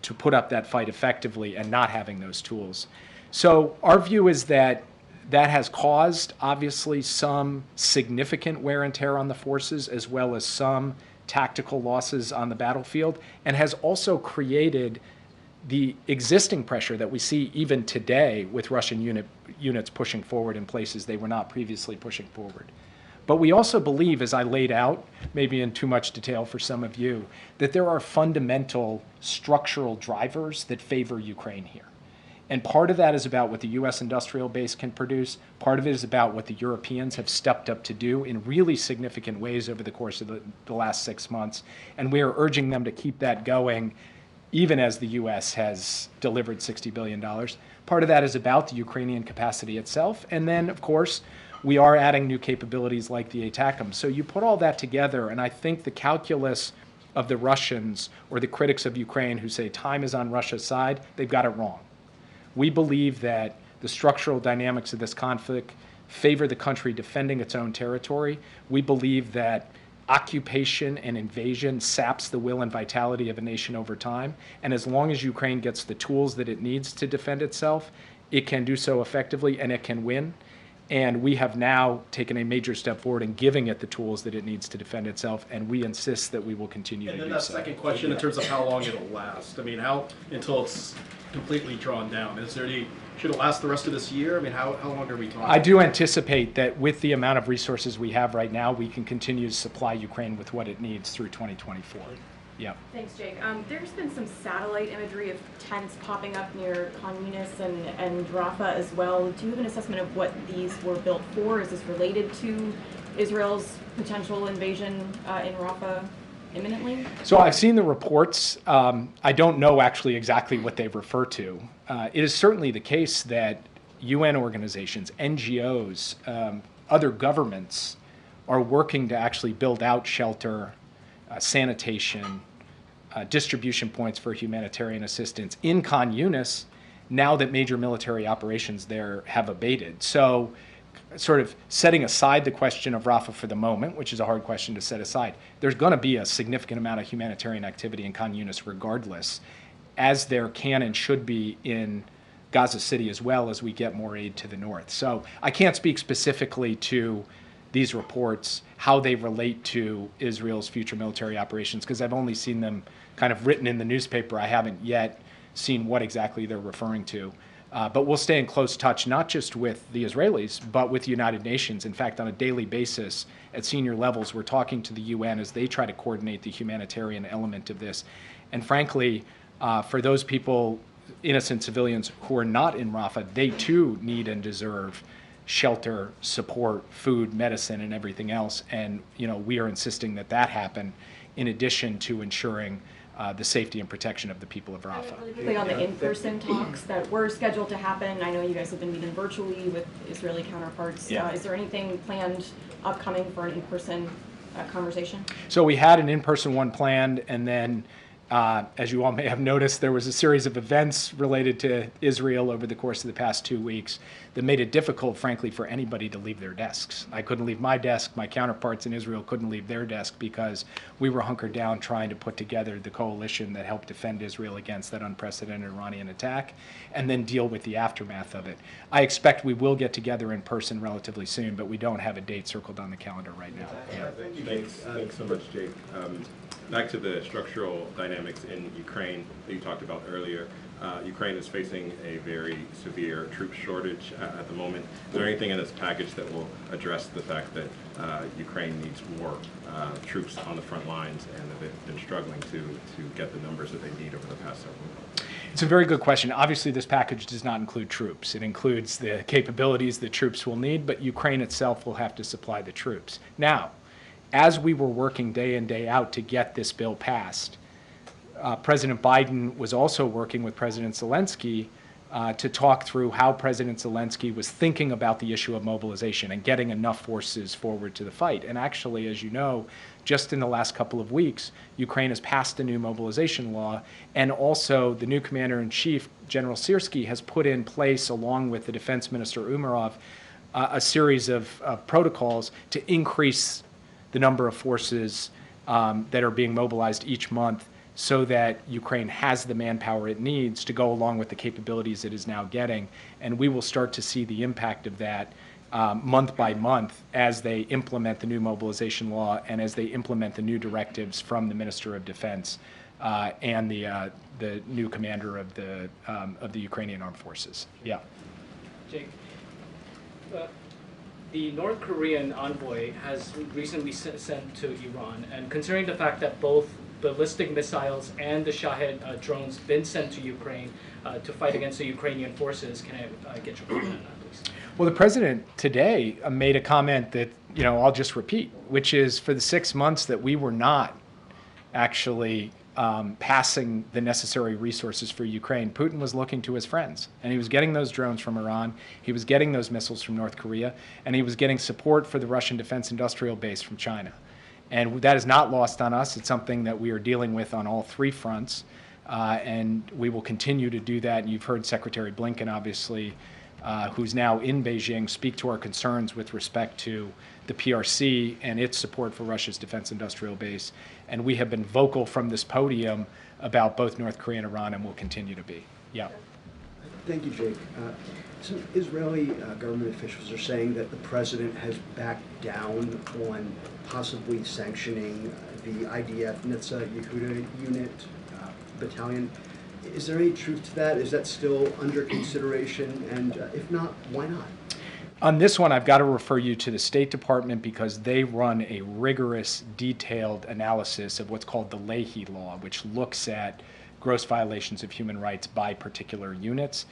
to put up that fight effectively and not having those tools. So our view is that that has caused, obviously, some significant wear and tear on the forces, as well as some tactical losses on the battlefield, and has also created the existing pressure that we see even today with Russian units pushing forward in places they were not previously pushing forward. But we also believe, as I laid out, maybe in too much detail for some of you, that there are fundamental structural drivers that favor Ukraine here. And part of that is about what the U.S. industrial base can produce. Part of it is about what the Europeans have stepped up to do in really significant ways over the course of the last 6 months. And we are urging them to keep that going, even as the U.S. has delivered $60 billion. Part of that is about the Ukrainian capacity itself. And then, of course, we are adding new capabilities like the ATACMS. So you put all that together, and I think the calculus of the Russians or the critics of Ukraine who say time is on Russia's side, they've got it wrong. We believe that the structural dynamics of this conflict favor the country defending its own territory. We believe that occupation and invasion saps the will and vitality of a nation over time. And as long as Ukraine gets the tools that it needs to defend itself, it can do so effectively and it can win. And we have now taken a major step forward in giving it the tools that it needs to defend itself, and we insist that we will continue to do so. And then that second question in terms of how long it'll last. I mean, how until it's completely drawn down? Should it last the rest of this year? I mean, how long are we talking? I do anticipate that with the amount of resources we have right now, we can continue to supply Ukraine with what it needs through 2024. Yeah. Thanks, Jake. There's been some satellite imagery of tents popping up near Khan Yunis and Rafah as well. Do you have an assessment of what these were built for? Is this related to Israel's potential invasion in Rafah? imminently? So I've seen the reports. I don't know actually exactly what they refer to. It is certainly the case that UN organizations, NGOs, other governments are working to actually build out shelter, sanitation, distribution points for humanitarian assistance in Khan Yunis now that major military operations there have abated. So sort of setting aside the question of Rafah for the moment, which is a hard question to set aside, there's going to be a significant amount of humanitarian activity in Khan Yunis regardless, as there can and should be in Gaza City as well as we get more aid to the north. So I can't speak specifically to these reports, how they relate to Israel's future military operations, because I've only seen them kind of written in the newspaper. I haven't yet seen what exactly they're referring to. But we'll stay in close touch, not just with the Israelis, but with the United Nations. In fact, on a daily basis at senior levels, we're talking to the UN as they try to coordinate the humanitarian element of this. And frankly, for those people, innocent civilians who are not in Rafah, they too need and deserve shelter, support, food, medicine, and everything else. And we are insisting that that happen in addition to ensuring the safety and protection of the people of Rafah. Really quickly on the in-person talks that were scheduled to happen, I know you guys have been meeting virtually with Israeli counterparts. Yeah. Is there anything planned upcoming for an in-person conversation? So we had an in-person one planned, and then as you all may have noticed, there was a series of events related to Israel over the course of the past 2 weeks that made it difficult, frankly, for anybody to leave their desks. I couldn't leave my desk. My counterparts in Israel couldn't leave their desk because we were hunkered down trying to put together the coalition that helped defend Israel against that unprecedented Iranian attack and then deal with the aftermath of it. I expect we will get together in person relatively soon, but we don't have a date circled on the calendar right now. Yeah. Thanks so much, Jake. Back to the structural dynamics in Ukraine that you talked about earlier. Ukraine is facing a very severe troop shortage at the moment. Is there anything in this package that will address the fact that Ukraine needs more troops on the front lines and that they've been struggling to get the numbers that they need over the past several months? It's a very good question. Obviously, this package does not include troops. It includes the capabilities that troops will need, but Ukraine itself will have to supply the troops. Now, as we were working day in, day out to get this bill passed, President Biden was also working with President Zelensky to talk through how President Zelensky was thinking about the issue of mobilization and getting enough forces forward to the fight. And actually, as you know, just in the last couple of weeks, Ukraine has passed a new mobilization law, and also the new commander-in-chief, General Syrskyi, has put in place, along with the defense minister Umerov, a series of protocols to increase the number of forces that are being mobilized each month so that Ukraine has the manpower it needs to go along with the capabilities it is now getting. And we will start to see the impact of that month by month as they implement the new mobilization law and as they implement the new directives from the Minister of Defense and the new commander of the Ukrainian Armed Forces. Yeah. Jake, the North Korean envoy has recently sent to Iran, and considering the fact that both ballistic missiles and the Shahed drones been sent to Ukraine to fight against the Ukrainian forces, can I get your comment on that, please? Well, the president today made a comment that, I'll just repeat, which is for the 6 months that we were not actually passing the necessary resources for Ukraine, Putin was looking to his friends, and he was getting those drones from Iran, he was getting those missiles from North Korea, and he was getting support for the Russian defense industrial base from China. And that is not lost on us. It's something that we are dealing with on all three fronts, and we will continue to do that. And you've heard Secretary Blinken, obviously, who's now in Beijing, speak to our concerns with respect to the PRC and its support for Russia's defense industrial base. And we have been vocal from this podium about both North Korea and Iran, and will continue to be. Yeah. Thank you, Jake. Some Israeli government officials are saying that the president has backed down on possibly sanctioning the IDF Nitsa Yehuda unit battalion. Is there any truth to that? Is that still under consideration? And if not, why not? On this one, I've got to refer you to the State Department because they run a rigorous, detailed analysis of what's called the Leahy Law, which looks at gross violations of human rights by particular units.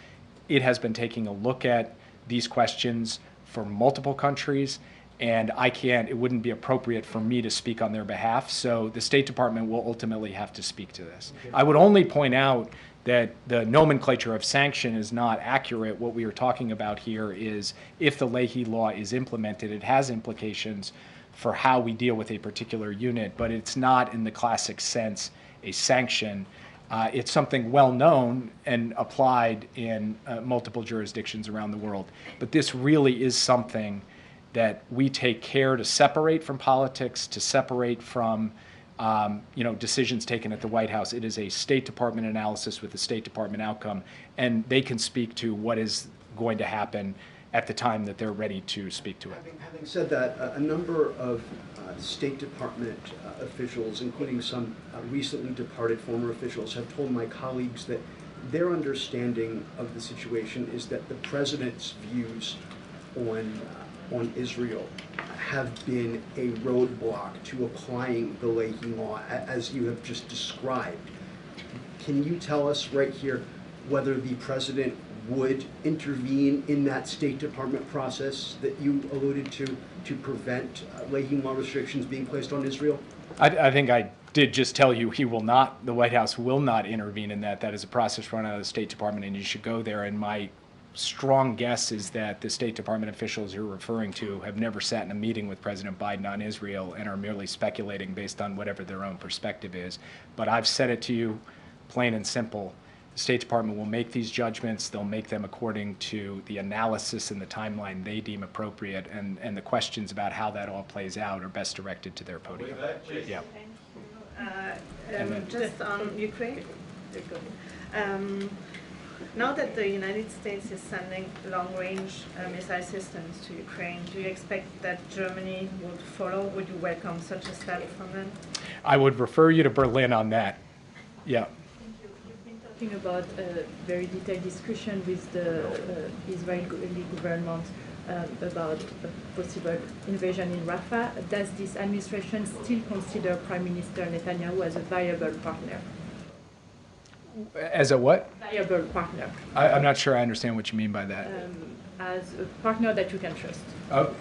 It has been taking a look at these questions for multiple countries, and it wouldn't be appropriate for me to speak on their behalf, so the State Department will ultimately have to speak to this. I would only point out that the nomenclature of sanction is not accurate. What we are talking about here is if the Leahy Law is implemented, it has implications for how we deal with a particular unit, but it's not in the classic sense a sanction. It's something well known and applied in multiple jurisdictions around the world. But this really is something that we take care to separate from politics, to separate from decisions taken at the White House. It is a State Department analysis with a State Department outcome, and they can speak to what is going to happen at the time that they're ready to speak to it. Having said that, a number of State Department officials, including some recently departed former officials, have told my colleagues that their understanding of the situation is that the president's views on Israel have been a roadblock to applying the Leahy Law, as you have just described. Can you tell us right here whether the president would intervene in that State Department process that you alluded to prevent Leahy Law restrictions being placed on Israel? I think I did just tell you the White House will not intervene in that. That is a process run out of the State Department, and you should go there. And my strong guess is that the State Department officials you're referring to have never sat in a meeting with President Biden on Israel and are merely speculating based on whatever their own perspective is. But I've said it to you plain and simple. The State Department will make these judgments. They'll make them according to the analysis and the timeline they deem appropriate, and the questions about how that all plays out are best directed to their podium. Yeah. Just on Ukraine. Now that the United States is sending long-range missile systems to Ukraine, do you expect that Germany would follow? Would you welcome such a step from them? I would refer you to Berlin on that. Yeah. Talking about a very detailed discussion with the Israeli government about a possible invasion in Rafah. Does this administration still consider Prime Minister Netanyahu as a viable partner? As a what? Viable partner. I'm not sure I understand what you mean by that. As a partner that you can trust.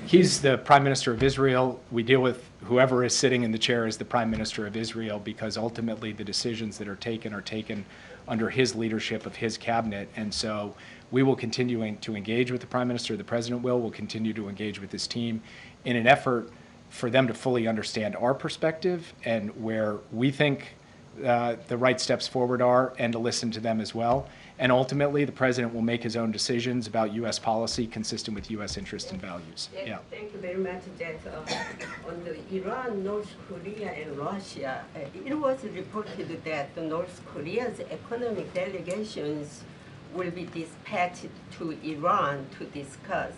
He's the Prime Minister of Israel. We deal with whoever is sitting in the chair as the Prime Minister of Israel, because ultimately the decisions that are taken under his leadership of his cabinet. And so we will continue to engage with the Prime Minister. The President will continue to engage with his team in an effort for them to fully understand our perspective and where we think the right steps forward are, and to listen to them as well. And ultimately, the President will make his own decisions about U.S. policy consistent with U.S. interests and values. Yeah. Thank you very much. That on the Iran, North Korea, and Russia, it was reported that the North Korea's economic delegations will be dispatched to Iran to discuss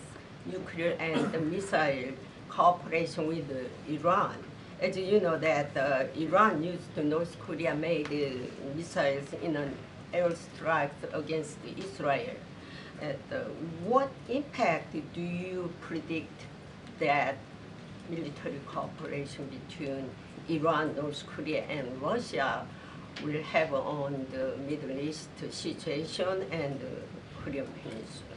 nuclear and missile cooperation with Iran. As you know, that Iran used North Korea made missiles in an airstrike against Israel. What impact do you predict that military cooperation between Iran, North Korea, and Russia will have on the Middle East situation and the Korean Peninsula?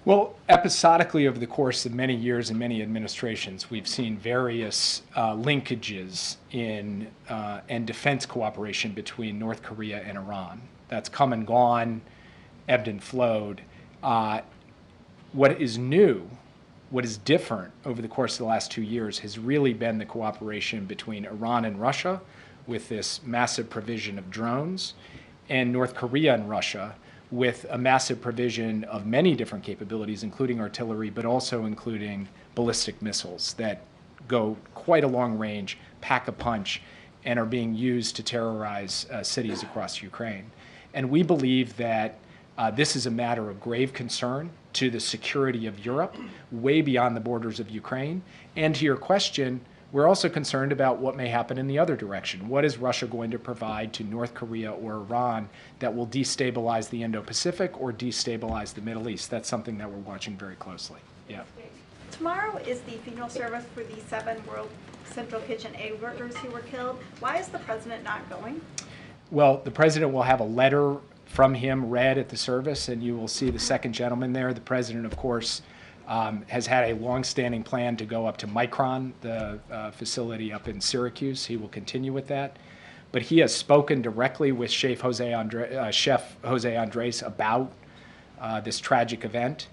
Well, episodically over the course of many years and many administrations, we've seen various linkages in and defense cooperation between North Korea and Iran. That's come and gone, ebbed and flowed. What is new, what is different over the course of the last 2 years has really been the cooperation between Iran and Russia with this massive provision of drones, and North Korea and Russia with a massive provision of many different capabilities, including artillery, but also including ballistic missiles that go quite a long range, pack a punch, and are being used to terrorize cities across Ukraine. And we believe that this is a matter of grave concern to the security of Europe, way beyond the borders of Ukraine. And to your question, we're also concerned about what may happen in the other direction. What is Russia going to provide to North Korea or Iran that will destabilize the Indo-Pacific or destabilize the Middle East? That's something that we're watching very closely. Yeah. Tomorrow is the funeral service for the 7 World Central Kitchen aid workers who were killed. Why is the president not going? Well, the president will have a letter from him read at the service, and you will see the second gentleman there. The president, of course, has had a long-standing plan to go up to Micron, the facility up in Syracuse. He will continue with that. But he has spoken directly with Chef Jose Andres about this tragic event.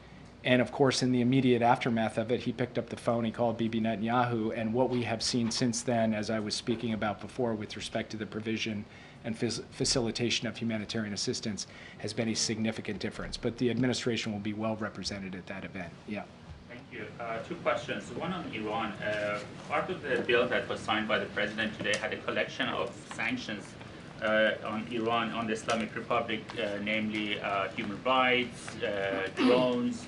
And of course, in the immediate aftermath of it, he picked up the phone, he called Bibi Netanyahu, and what we have seen since then, as I was speaking about before with respect to the provision and facilitation of humanitarian assistance, has been a significant difference. But the administration will be well represented at that event. Yeah. Thank you. Two questions. One on Iran. Part of the bill that was signed by the president today had a collection of sanctions on Iran, on the Islamic Republic, namely human rights, drones,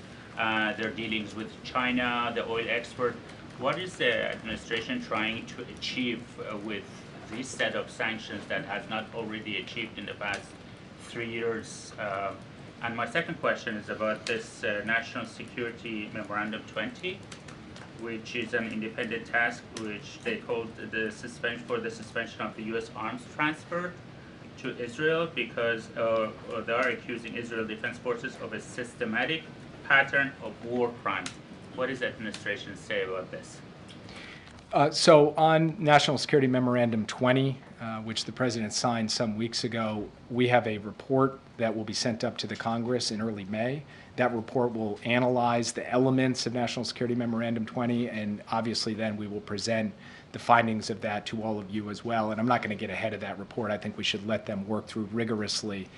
their dealings with China, the oil export. What is the administration trying to achieve with this set of sanctions that has not already achieved in the past 3 years? And my second question is about this National Security Memorandum 20, which is an independent task which they called the suspension of the U.S. arms transfer to Israel, because they are accusing Israel Defense Forces of a systematic pattern of war crimes. What does the administration say about this? So on National Security Memorandum 20, which the President signed some weeks ago, we have a report that will be sent up to the Congress in early May. That report will analyze the elements of National Security Memorandum 20, and obviously then we will present the findings of that to all of you as well. And I'm not going to get ahead of that report. I think we should let them work through rigorously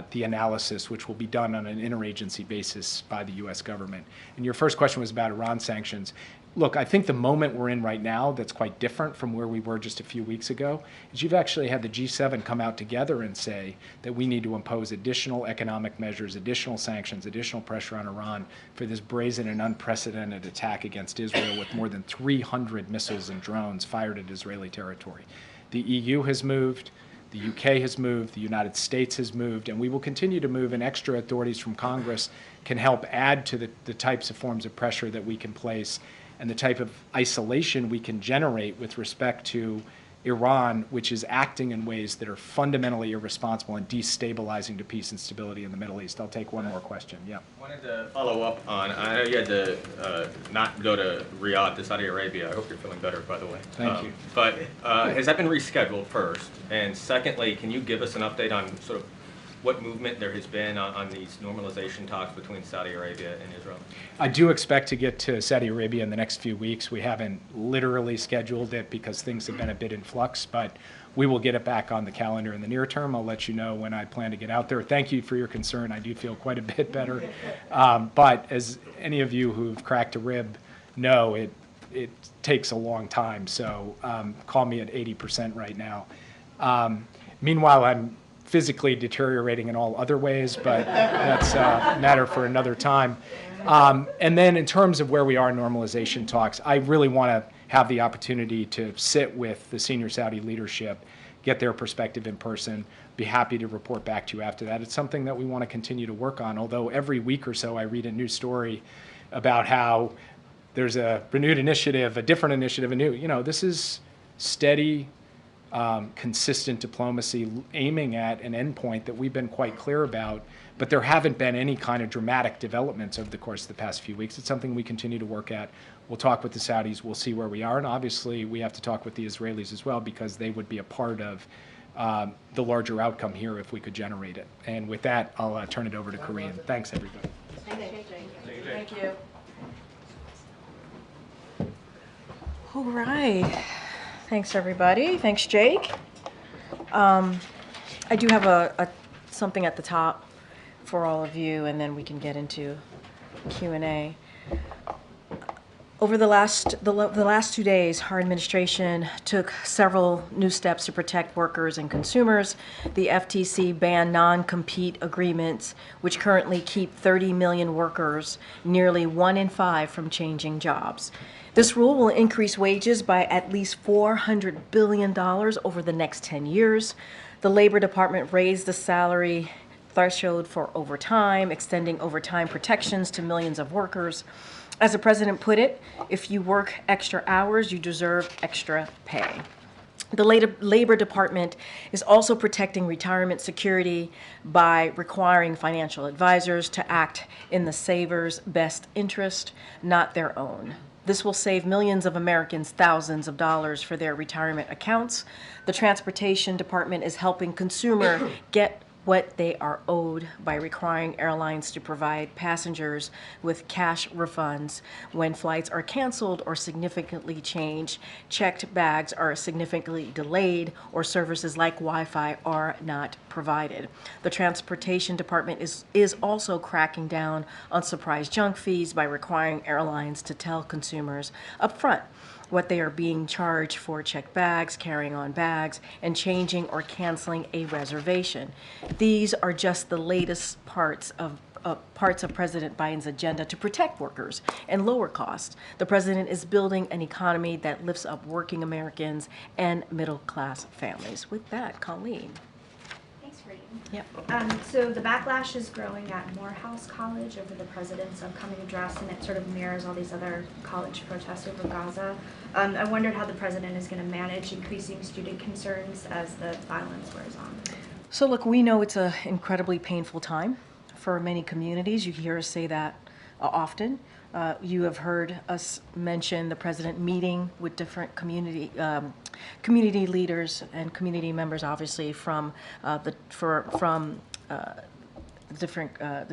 the analysis, which will be done on an interagency basis by the U.S. government. And your first question was about Iran sanctions. Look, I think the moment we're in right now that's quite different from where we were just a few weeks ago is you've actually had the G7 come out together and say that we need to impose additional economic measures, additional sanctions, additional pressure on Iran for this brazen and unprecedented attack against Israel with more than 300 missiles and drones fired at Israeli territory. The EU has moved. The UK has moved, the United States has moved, and we will continue to move, and extra authorities from Congress can help add to the types of forms of pressure that we can place and the type of isolation we can generate with respect to Iran, which is acting in ways that are fundamentally irresponsible and destabilizing to peace and stability in the Middle East. I'll take one more question. Yeah. I wanted to follow up on, I know you had to not go to Riyadh, to Saudi Arabia. I hope you're feeling better, by the way. Thank you. But has that been rescheduled first? And secondly, can you give us an update on sort of what movement there has been on these normalization talks between Saudi Arabia and Israel? I do expect to get to Saudi Arabia in the next few weeks. We haven't literally scheduled it because things have been a bit in flux, but we will get it back on the calendar in the near term. I'll let you know when I plan to get out there. Thank you for your concern. I do feel quite a bit better. But as any of you who've cracked a rib know, it takes a long time. So call me at 80% right now. Meanwhile, I'm physically deteriorating in all other ways, but that's a matter for another time. And then in terms of where we are in normalization talks, I really want to have the opportunity to sit with the senior Saudi leadership, get their perspective in person, be happy to report back to you after that. It's something that we want to continue to work on, although every week or so I read a new story about how there's a renewed initiative, a different initiative, this is steady, consistent diplomacy aiming at an endpoint that we've been quite clear about, but there haven't been any kind of dramatic developments over the course of the past few weeks. It's something we continue to work at. We'll talk with the Saudis. We'll see where we are. And obviously, we have to talk with the Israelis as well, because they would be a part of the larger outcome here if we could generate it. And with that, I'll turn it over to Karine. Thanks, everybody. Thank you. All right. Thanks, everybody. Thanks, Jake. I do have something at the top for all of you, and then we can get into Q&A. Over the last 2 days, our administration took several new steps to protect workers and consumers. The FTC banned non-compete agreements, which currently keep 30 million workers, nearly 1 in 5, from changing jobs. This rule will increase wages by at least $400 billion over the next 10 years. The Labor Department raised the salary threshold for overtime, extending overtime protections to millions of workers. As the president put it, if you work extra hours, you deserve extra pay. The Labor Department is also protecting retirement security by requiring financial advisors to act in the saver's best interest, not their own. This will save millions of Americans thousands of dollars for their retirement accounts. The Transportation Department is helping consumers get what they are owed by requiring airlines to provide passengers with cash refunds when flights are canceled or significantly changed, checked bags are significantly delayed, or services like Wi-Fi are not provided. The Transportation Department is also cracking down on surprise junk fees by requiring airlines to tell consumers upfront what they are being charged for checked bags, carrying on bags, and changing or canceling a reservation. These are just the latest parts of President Biden's agenda to protect workers and lower costs. The president is building an economy that lifts up working Americans and middle-class families. With that, Colleen. Thanks, Karine. Yep. So the backlash is growing at Morehouse College over the president's upcoming address, and it sort of mirrors all these other college protests over Gaza. I wondered how the president is going to manage increasing student concerns as the violence wears on. So look, we know it's an incredibly painful time for many communities. You hear us say that often. You have heard us mention the president meeting with different community leaders and community members, obviously from the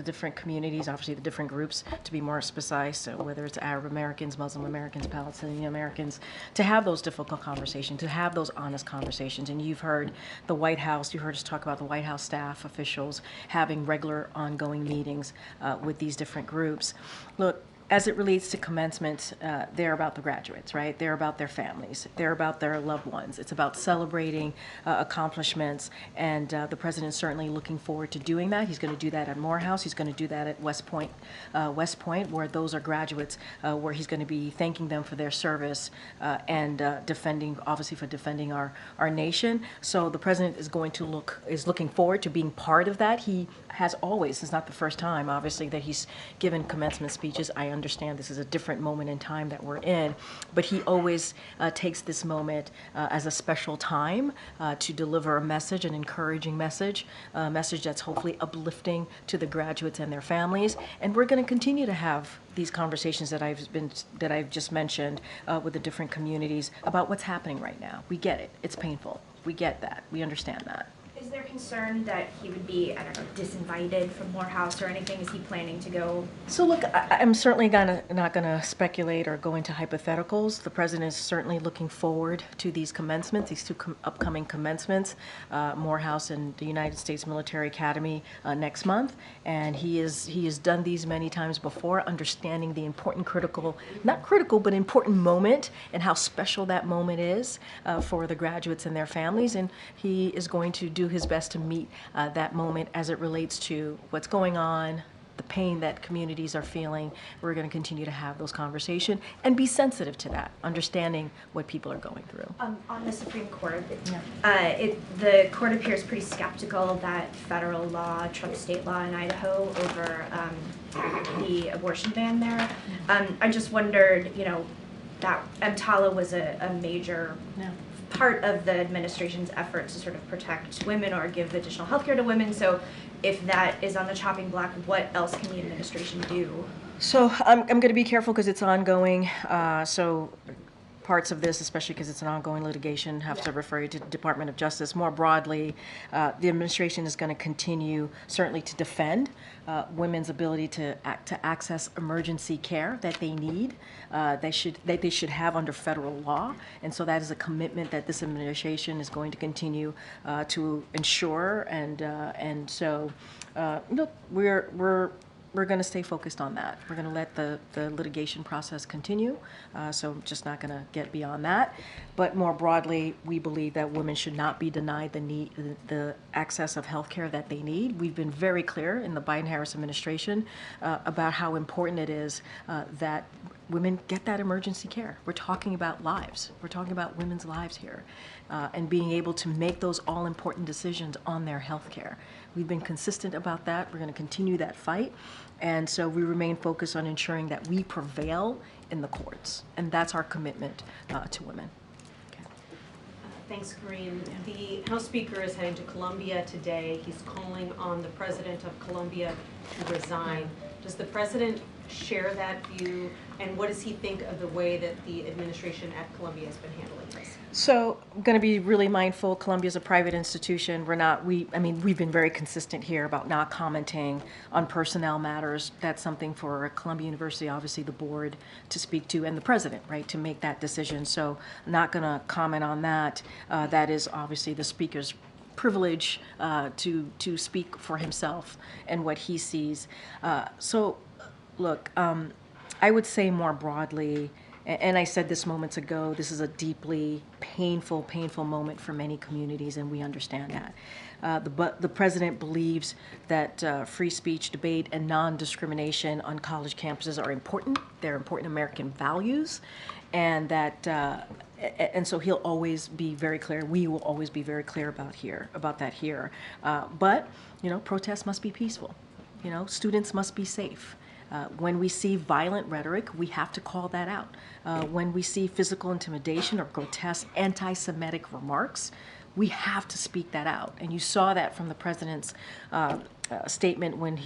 different communities, obviously the different groups, to be more precise, so whether it's Arab Americans, Muslim Americans, Palestinian Americans, to have those difficult conversations, to have those honest conversations. And you've heard the White House, you heard us talk about the White House staff officials having regular ongoing meetings with these different groups. Look, as it relates to commencement, they're about the graduates, right? They're about their families. They're about their loved ones. It's about celebrating accomplishments, and the president's certainly looking forward to doing that. He's going to do that at Morehouse. He's going to do that at West Point, where those are graduates, where he's going to be thanking them for their service and defending our nation. So the president is looking forward to being part of that. He has always. It's not the first time, obviously, that he's given commencement speeches. I understand this is a different moment in time that we're in, but he always takes this moment as a special time to deliver a message, an encouraging message, a message that's hopefully uplifting to the graduates and their families. And we're going to continue to have these conversations that I've just mentioned with the different communities about what's happening right now. We get it. It's painful. We get that. We understand that. Is there concern that he would be, disinvited from Morehouse or anything? Is he planning to go? So look, I'm certainly not going to speculate or go into hypotheticals. The president is certainly looking forward to these commencements, these two upcoming commencements, Morehouse and the United States Military Academy next month. And he has done these many times before, understanding the important but important moment and how special that moment is for the graduates and their families. And he is going to do his best to meet that moment as it relates to what's going on, the pain that communities are feeling. We're going to continue to have those conversations and be sensitive to that, understanding what people are going through. On the Supreme Court, the court appears pretty skeptical that federal law trumps state law in Idaho over the abortion ban there. I just wondered, that EMTALA was a major part of the administration's efforts to sort of protect women or give additional health care to women. So if that is on the chopping block, what else can the administration do? So I'm going to be careful because it's ongoing. So parts of this, especially because it's an ongoing litigation, have to refer you to the Department of Justice. More broadly, the administration is going to continue certainly to defend women's ability to access emergency care that they need, that they should have under federal law. And so that is a commitment that this administration is going to continue to ensure. And so look, we're going to stay focused on that. We're going to let the litigation process continue, so I'm just not going to get beyond that. But more broadly, we believe that women should not be denied the access of health care that they need. We've been very clear in the Biden-Harris administration about how important it is that women get that emergency care. We're talking about lives. We're talking about women's lives here, and being able to make those all-important decisions on their health care. We've been consistent about that. We're going to continue that fight. And so we remain focused on ensuring that we prevail in the courts. And that's our commitment to women. Thanks, Karine. The House Speaker is heading to Colombia today. He's calling on the President of Colombia to resign. Does the President share that view, and what does he think of the way that the administration at Colombia has been handling this? So I'm going to be really mindful. Columbia is a private institution. We've been very consistent here about not commenting on personnel matters. That's something for Columbia University, obviously the board to speak to, and the president, right, to make that decision. So I'm not going to comment on that. That is obviously the speaker's privilege to speak for himself and what he sees. Look, I would say more broadly, and I said this moments ago, this is a deeply painful moment for many communities, and we understand that. The president believes that free speech, debate, and non-discrimination on college campuses are important. They're important American values, and that, and so he'll always be very clear. We will always be very clear about that here. But protests must be peaceful. Students must be safe. When we see violent rhetoric, we have to call that out. When we see physical intimidation or grotesque anti-Semitic remarks, we have to speak that out. And you saw that from the president's statement when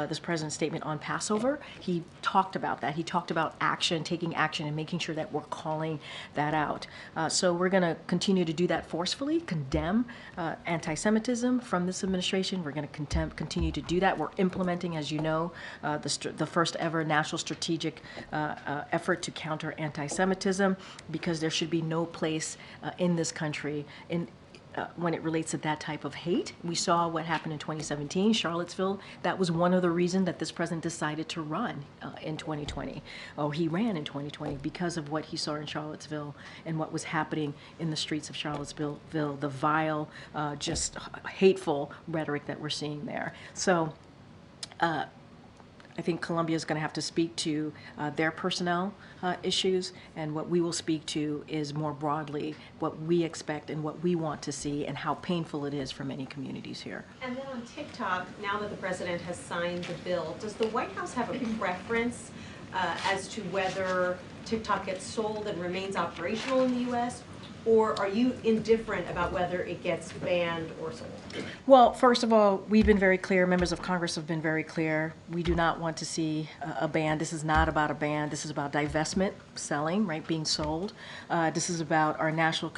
this president's statement on Passover. He talked about that. He talked about action, taking action, and making sure that we're calling that out. So we're going to continue to do that forcefully, condemn anti-Semitism from this administration. We're going to continue to do that. We're implementing, as you know, the first ever national strategic effort to counter anti-Semitism, because there should be no place in this country when it relates to that type of hate. We saw what happened in 2017, Charlottesville. That was one of the reasons that this president decided to run in 2020. He ran in 2020 because of what he saw in Charlottesville and what was happening in the streets of Charlottesville, the vile, just hateful rhetoric that we're seeing there. So I think Columbia is going to have to speak to their personnel issues, and what we will speak to is more broadly what we expect and what we want to see and how painful it is for many communities here. And then on TikTok, now that the president has signed the bill, does the White House have a preference as to whether TikTok gets sold and remains operational in the U.S., or are you indifferent about whether it gets banned or sold? Well, first of all, we've been very clear. Members of Congress have been very clear. We do not want to see a ban. This is not about a ban. This is about divestment, selling, right, being sold. This is about our national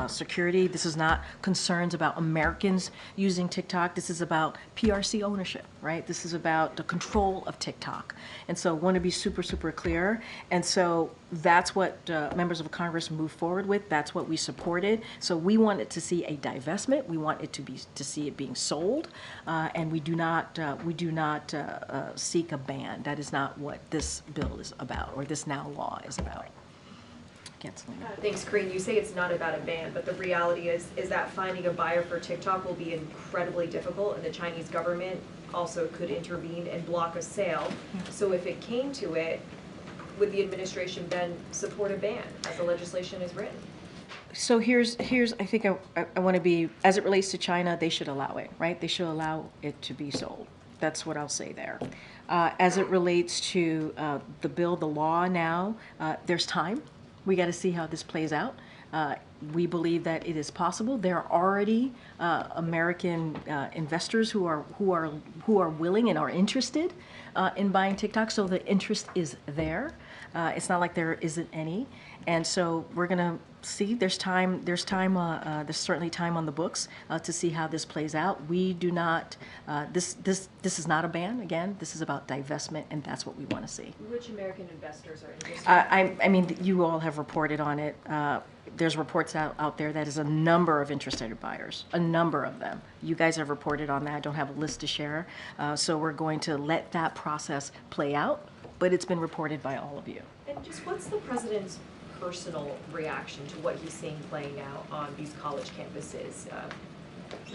security. This is not concerns about Americans using TikTok. This is about PRC ownership, right? This is about the control of TikTok. And so I want to be super, super clear. And so that's what members of Congress moved forward with. That's what we supported. So we wanted to see a divestment. We want it to see it being sold, and we do not seek a ban. That is not what this bill is about, or this now law is about. Thanks, Karine. You say it's not about a ban, but the reality is that finding a buyer for TikTok will be incredibly difficult, and the Chinese government also could intervene and block a sale. So if it came to it, would the administration then support a ban as the legislation is written? So here's I think I want to be, as it relates to China, they should allow it, right? They should allow it to be sold. That's what I'll say there. As it relates to the bill, the law now, there's time. We got to see how this plays out. We believe that it is possible. There are already American investors who are willing and are interested in buying TikTok. So the interest is there. It's not like there isn't any. And so we're gonna see. There's certainly time on the books to see how this plays out. We do not. This is not a ban. Again, this is about divestment, and that's what we want to see. Which American investors are interested? I mean, you all have reported on it. There's reports out there that is a number of interested buyers, a number of them. You guys have reported on that. I don't have a list to share. So we're going to let that process play out, but it's been reported by all of you. And just what's the president's personal reaction to what he's seeing playing out on these college campuses?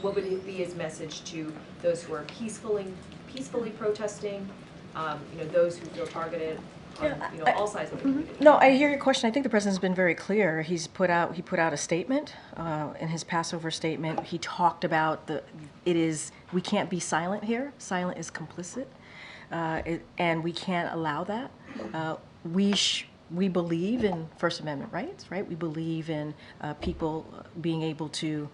What would be his message to those who are peacefully protesting, those who feel targeted on all sides of the community? No, I hear your question. I think the president's been very clear. He put out a statement in his Passover statement. He talked about we can't be silent here. Silent is complicit, and we can't allow that. we believe in First Amendment rights, right? We believe in people being able to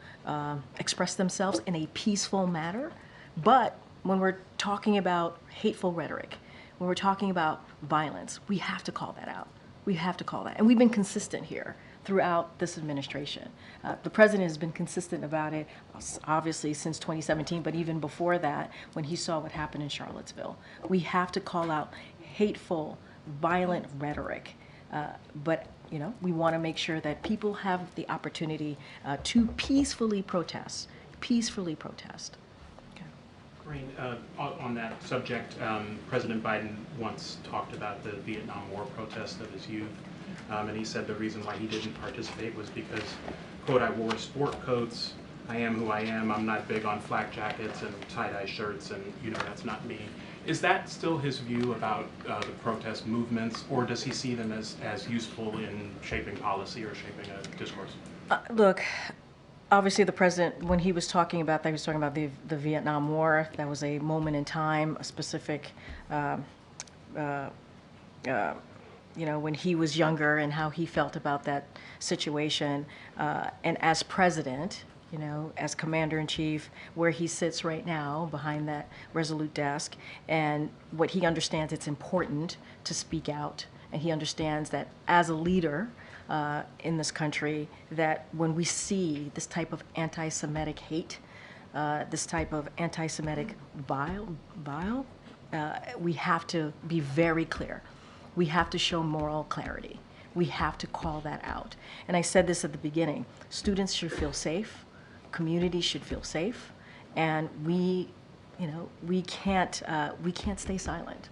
express themselves in a peaceful manner. But when we're talking about hateful rhetoric, when we're talking about violence, we have to call that out. We have to call that. And we've been consistent here throughout this administration. The president has been consistent about it, obviously since 2017, but even before that, when he saw what happened in Charlottesville. We have to call out hateful, violent rhetoric. But you know, we want to make sure that people have the opportunity to peacefully protest. Peacefully protest. Karine, on that subject, President Biden once talked about the Vietnam War protest of his youth, and he said the reason why he didn't participate was because, quote, I wore sport coats, I am who I am, I'm not big on flak jackets and tie-dye shirts, and you know, that's not me. Is that still his view about the protest movements, or does he see them as useful in shaping policy or shaping a discourse? Look, obviously the president, when he was talking about that, he was talking about the Vietnam War. That was a moment in time, a specific, you know, when he was younger and how he felt about that situation. And as president, you know, as commander-in-chief, where he sits right now behind that resolute desk, and what he understands, it's important to speak out. And he understands that as a leader in this country, that when we see this type of anti-Semitic hate, this type of anti-Semitic bile, we have to be very clear. We have to show moral clarity. We have to call that out. And I said this at the beginning, students should feel safe, communities should feel safe, and we, you know, we can't stay silent.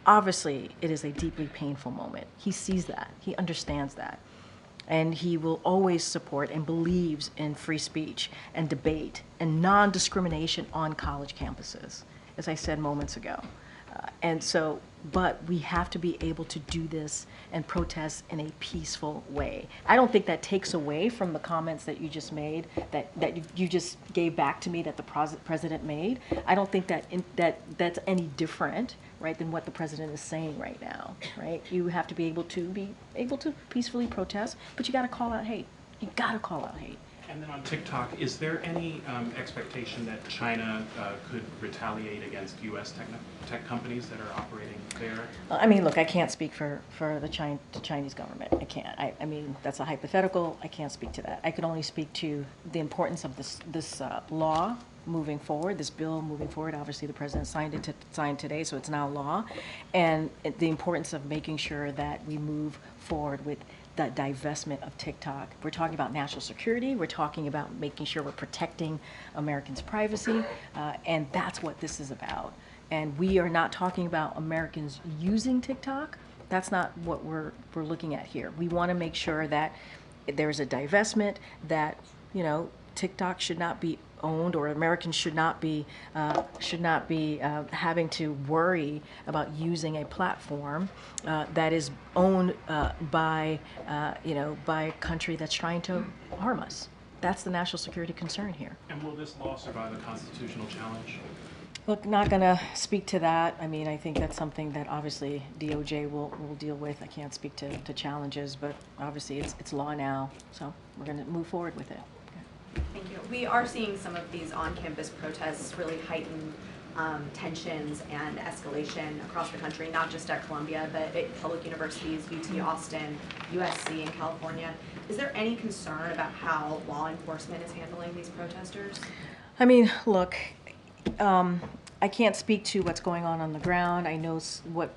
Obviously, it is a deeply painful moment. He sees that, he understands that, and he will always support and believes in free speech and debate and non-discrimination on college campuses, as I said moments ago. And so, but we have to be able to do this and protest in a peaceful way. I don't think that takes away from the comments that you just made, that you just gave back to me that the president made. I don't think that that's any different, right, than what the president is saying right now, right? You have to be able to peacefully protest, but you got to call out hate. You got to call out hate. And then on TikTok, is there any expectation that China could retaliate against U.S. tech companies that are operating there? I mean, look, I can't speak for the Chinese government. I can't. I mean, that's a hypothetical. I can't speak to that. I can only speak to the importance of this law moving forward, this bill moving forward. Obviously, the president signed today, so it's now law. And the importance of making sure that we move forward with the divestment of TikTok. We're talking about national security. We're talking about making sure we're protecting Americans' privacy, and that's what this is about. And we are not talking about Americans using TikTok. That's not what we're looking at here. We want to make sure that there's a divestment, that, you know, TikTok should not be owned, or Americans should not be having to worry about using a platform that is owned by a country that's trying to harm us. That's the national security concern here. And will this law survive a constitutional challenge? Look, not going to speak to that. I mean, I think that's something that obviously DOJ will deal with. I can't speak to challenges, but obviously it's law now, so we're going to move forward with it. Thank you. We are seeing some of these on-campus protests really heighten tensions and escalation across the country, not just at Columbia, but at public universities, UT Austin, USC in California. Is there any concern about how law enforcement is handling these protesters? I mean, look, I can't speak to what's going on the ground. I know what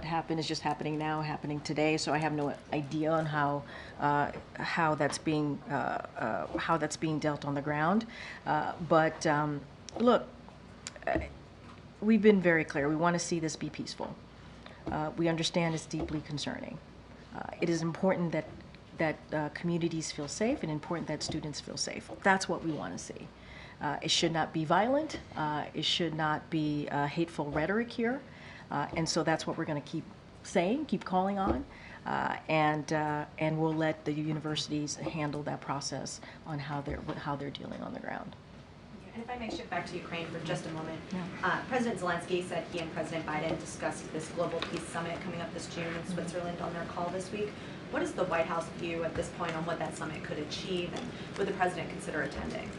happened is just happening now, happening today. So I have no idea on how that's being dealt on the ground. But look, we've been very clear. We want to see this be peaceful. We understand it's deeply concerning. It is important that communities feel safe, and important that students feel safe. That's what we want to see. It should not be violent. It should not be hateful rhetoric here. And so that's what we're going to keep saying, keep calling on. And we'll let the universities handle that process on how they're dealing on the ground. And if I may shift back to Ukraine for just a moment. President Zelensky said he and President Biden discussed this global peace summit coming up this June in Switzerland on their call this week. What is the White House view at this point on what that summit could achieve, and would the president consider attending?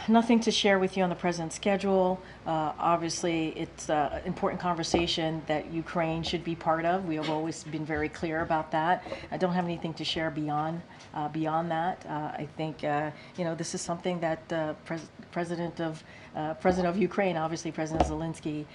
Nothing to share with you on the president's schedule. Obviously, it's an important conversation that Ukraine should be part of. We have always been very clear about that. I don't have anything to share beyond that. I think this is something that President of Ukraine, obviously President Zelensky,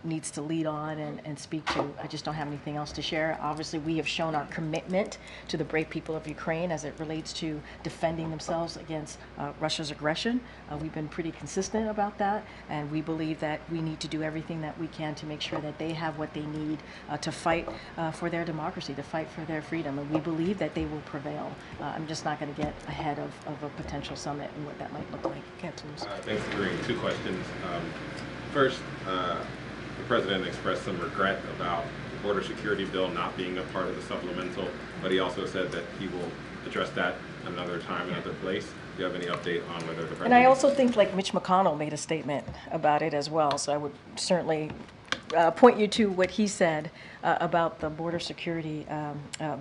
needs to lead on and speak to. I just don't have anything else to share. Obviously, we have shown our commitment to the brave people of Ukraine as it relates to defending themselves against Russia's aggression. We've been pretty consistent about that, and we believe that we need to do everything that we can to make sure that they have what they need to fight for their democracy, to fight for their freedom, and we believe that they will prevail. I'm just not going to get ahead of a potential summit and what that might look like. Thanks, Karine. Two questions. First, the president expressed some regret about the border security bill not being a part of the supplemental, but he also said that he will address that another time, another place. Do you have any update on whether the president... And I also think like Mitch McConnell made a statement about it as well, so I would certainly point you to what he said about the border security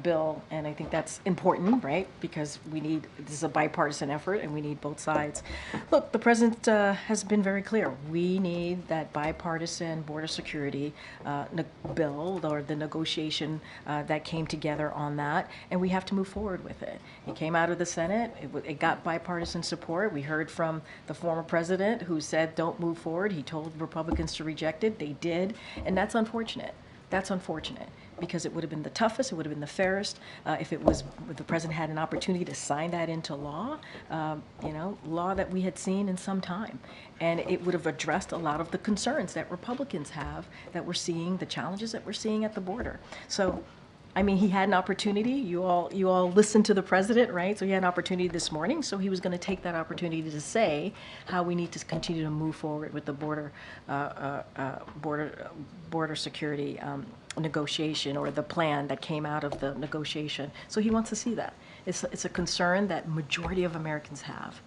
bill, and I think that's important, right? Because this is a bipartisan effort, and we need both sides. Look, the president has been very clear. We need that bipartisan border security bill, or the negotiation that came together on that, and we have to move forward with it. It came out of the Senate. It got bipartisan support. We heard from the former president who said, don't move forward. He told Republicans to reject it. They did, and that's unfortunate. That's unfortunate because it would have been the toughest, it would have been the fairest if the president had an opportunity to sign that into law, law that we had seen in some time. And it would have addressed a lot of the concerns that Republicans have that we're seeing, the challenges that we're seeing at the border. So, I mean, he had an opportunity. You all listened to the president, right? So he had an opportunity this morning. So he was going to take that opportunity to say how we need to continue to move forward with the border security negotiation, or the plan that came out of the negotiation. So he wants to see that. It's a concern that majority of Americans have,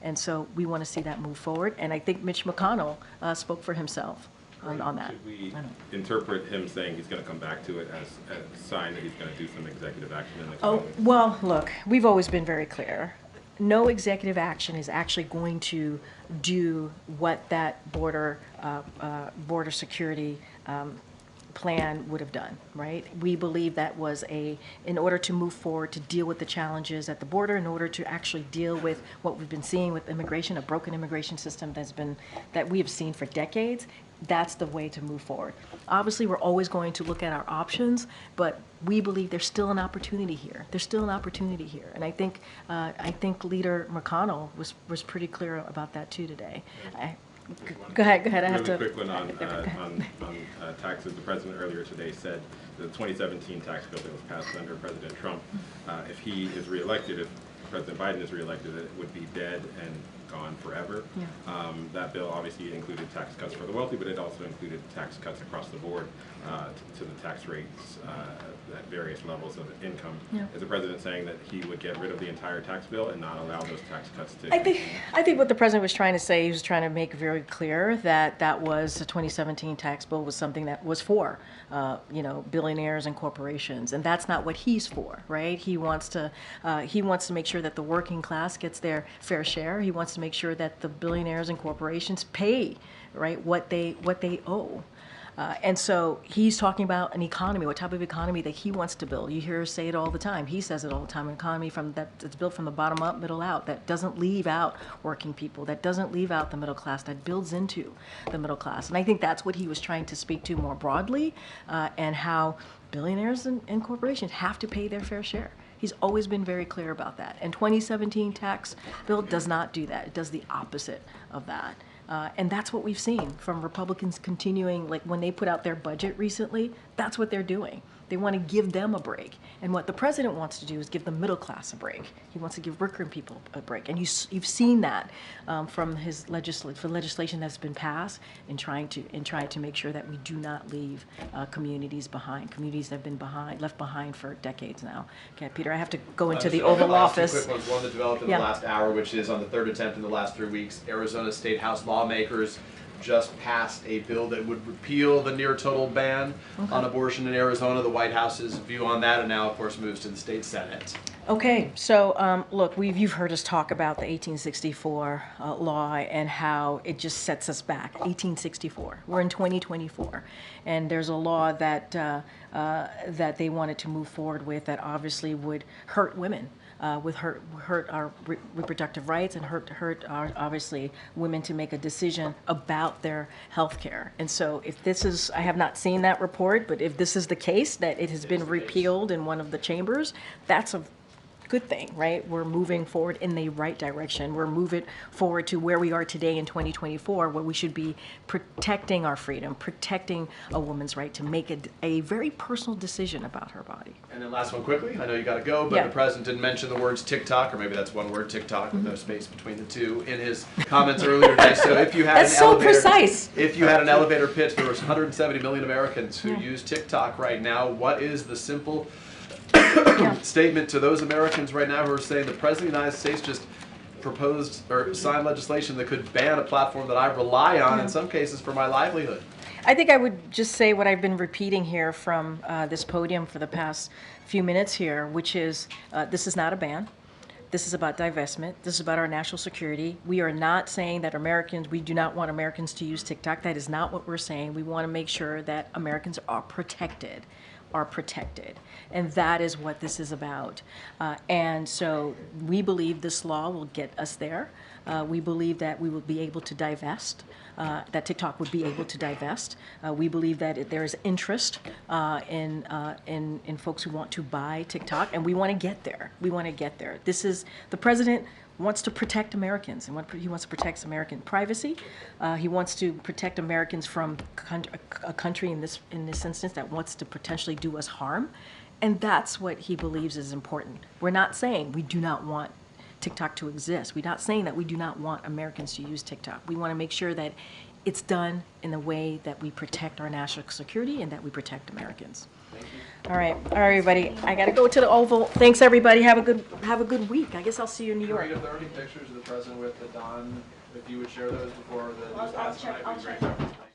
and so we want to see that move forward. And I think Mitch McConnell spoke for himself on that. Should we interpret him saying he's going to come back to it as a sign that he's going to do some executive action in the coming weeks? Well, look, we've always been very clear. No executive action is actually going to do what that border security plan would have done, right? We believe that was in order to move forward, to deal with the challenges at the border, in order to actually deal with what we've been seeing with immigration, a broken immigration system that we have seen for decades. That's the way to move forward. Obviously, we're always going to look at our options, but we believe there's still an opportunity here. There's still an opportunity here, and I think Leader McConnell was pretty clear about that too today. Go ahead. I have to. Really quick one on taxes. The president earlier today said the 2017 tax bill that was passed under President Trump, if he is reelected, if President Biden is reelected, that it would be dead and gone forever. Yeah. That bill obviously included tax cuts for the wealthy, but it also included tax cuts across the board to the tax rates at various levels of income. Yeah. Is the president saying that he would get rid of the entire tax bill and not allow those tax cuts to? I think what the president was trying to say, he was trying to make very clear that was the 2017 tax bill was something that was for billionaires and corporations, and that's not what he's for, right? He wants to make sure that the working class gets their fair share. He wants to make sure that the billionaires and corporations pay, right, what they owe. And so he's talking about an economy, what type of economy that he wants to build. You hear us say it all the time. He says it all the time, an economy that's built from the bottom up, middle out, that doesn't leave out working people, that doesn't leave out the middle class, that builds into the middle class. And I think that's what he was trying to speak to more broadly, and how billionaires and corporations have to pay their fair share. He's always been very clear about that. And 2017 tax bill does not do that. It does the opposite of that. And that's what we've seen from Republicans continuing, like when they put out their budget recently, that's what they're doing. They want to give them a break. And what the president wants to do is give the middle class a break. He wants to give working people a break. And you've seen that from his legislation that's been passed in trying to make sure that we do not leave communities behind. Communities that have been left behind for decades now. Okay, Peter, I have to go into the Oval Office. Two quick ones. One that developed in the last hour, which is on the third attempt in the last 3 weeks. Arizona State House lawmakers just passed a bill that would repeal the near total ban on abortion in Arizona. The White House's view on that, and now, of course, moves to the state Senate. Okay, so look, you've heard us talk about the 1864 law and how it just sets us back. 1864. We're in 2024, and there's a law that that they wanted to move forward with that obviously would hurt women. Would hurt our reproductive rights and hurt our, obviously, women to make a decision about their health care. And so if this is, I have not seen that report, but if this is the case, that it has been repealed in one of the chambers, that's a good thing, right? We're moving forward in the right direction. We're moving forward to where we are today in 2024, where we should be protecting our freedom, protecting a woman's right to make a very personal decision about her body. And then last one quickly, I know you got to go, but the president didn't mention the words TikTok, or maybe that's one word, TikTok, with no space between the two, in his comments earlier today. So if you had if you had an elevator pitch, there was 170 million Americans who use TikTok right now. What is the simple statement to those Americans right now who are saying the President of the United States just proposed or signed legislation that could ban a platform that I rely on in some cases for my livelihood? I think I would just say what I've been repeating here from this podium for the past few minutes here, which is this is not a ban. This is about divestment. This is about our national security. We are not saying that we do not want Americans to use TikTok. That is not what we're saying. We want to make sure that Americans are protected. And that is what this is about. And so we believe this law will get us there. We believe that we will be able to divest, that TikTok would be able to divest. We believe that there is interest in folks who want to buy TikTok, and we want to get there. We want to get there. This is, the president wants to protect Americans, and he wants to protect American privacy. He wants to protect Americans from a country in this instance that wants to potentially do us harm, and that's what he believes is important. We're not saying we do not want TikTok to exist. We're not saying that we do not want Americans to use TikTok. We want to make sure that it's done in a way that we protect our national security and that we protect Americans. All right, everybody. I got to go to the Oval. Thanks, everybody. Have a good week. I guess I'll see you in New York. If there are any pictures of the president with the Don, if you would share those before the news pass tonight, would be great.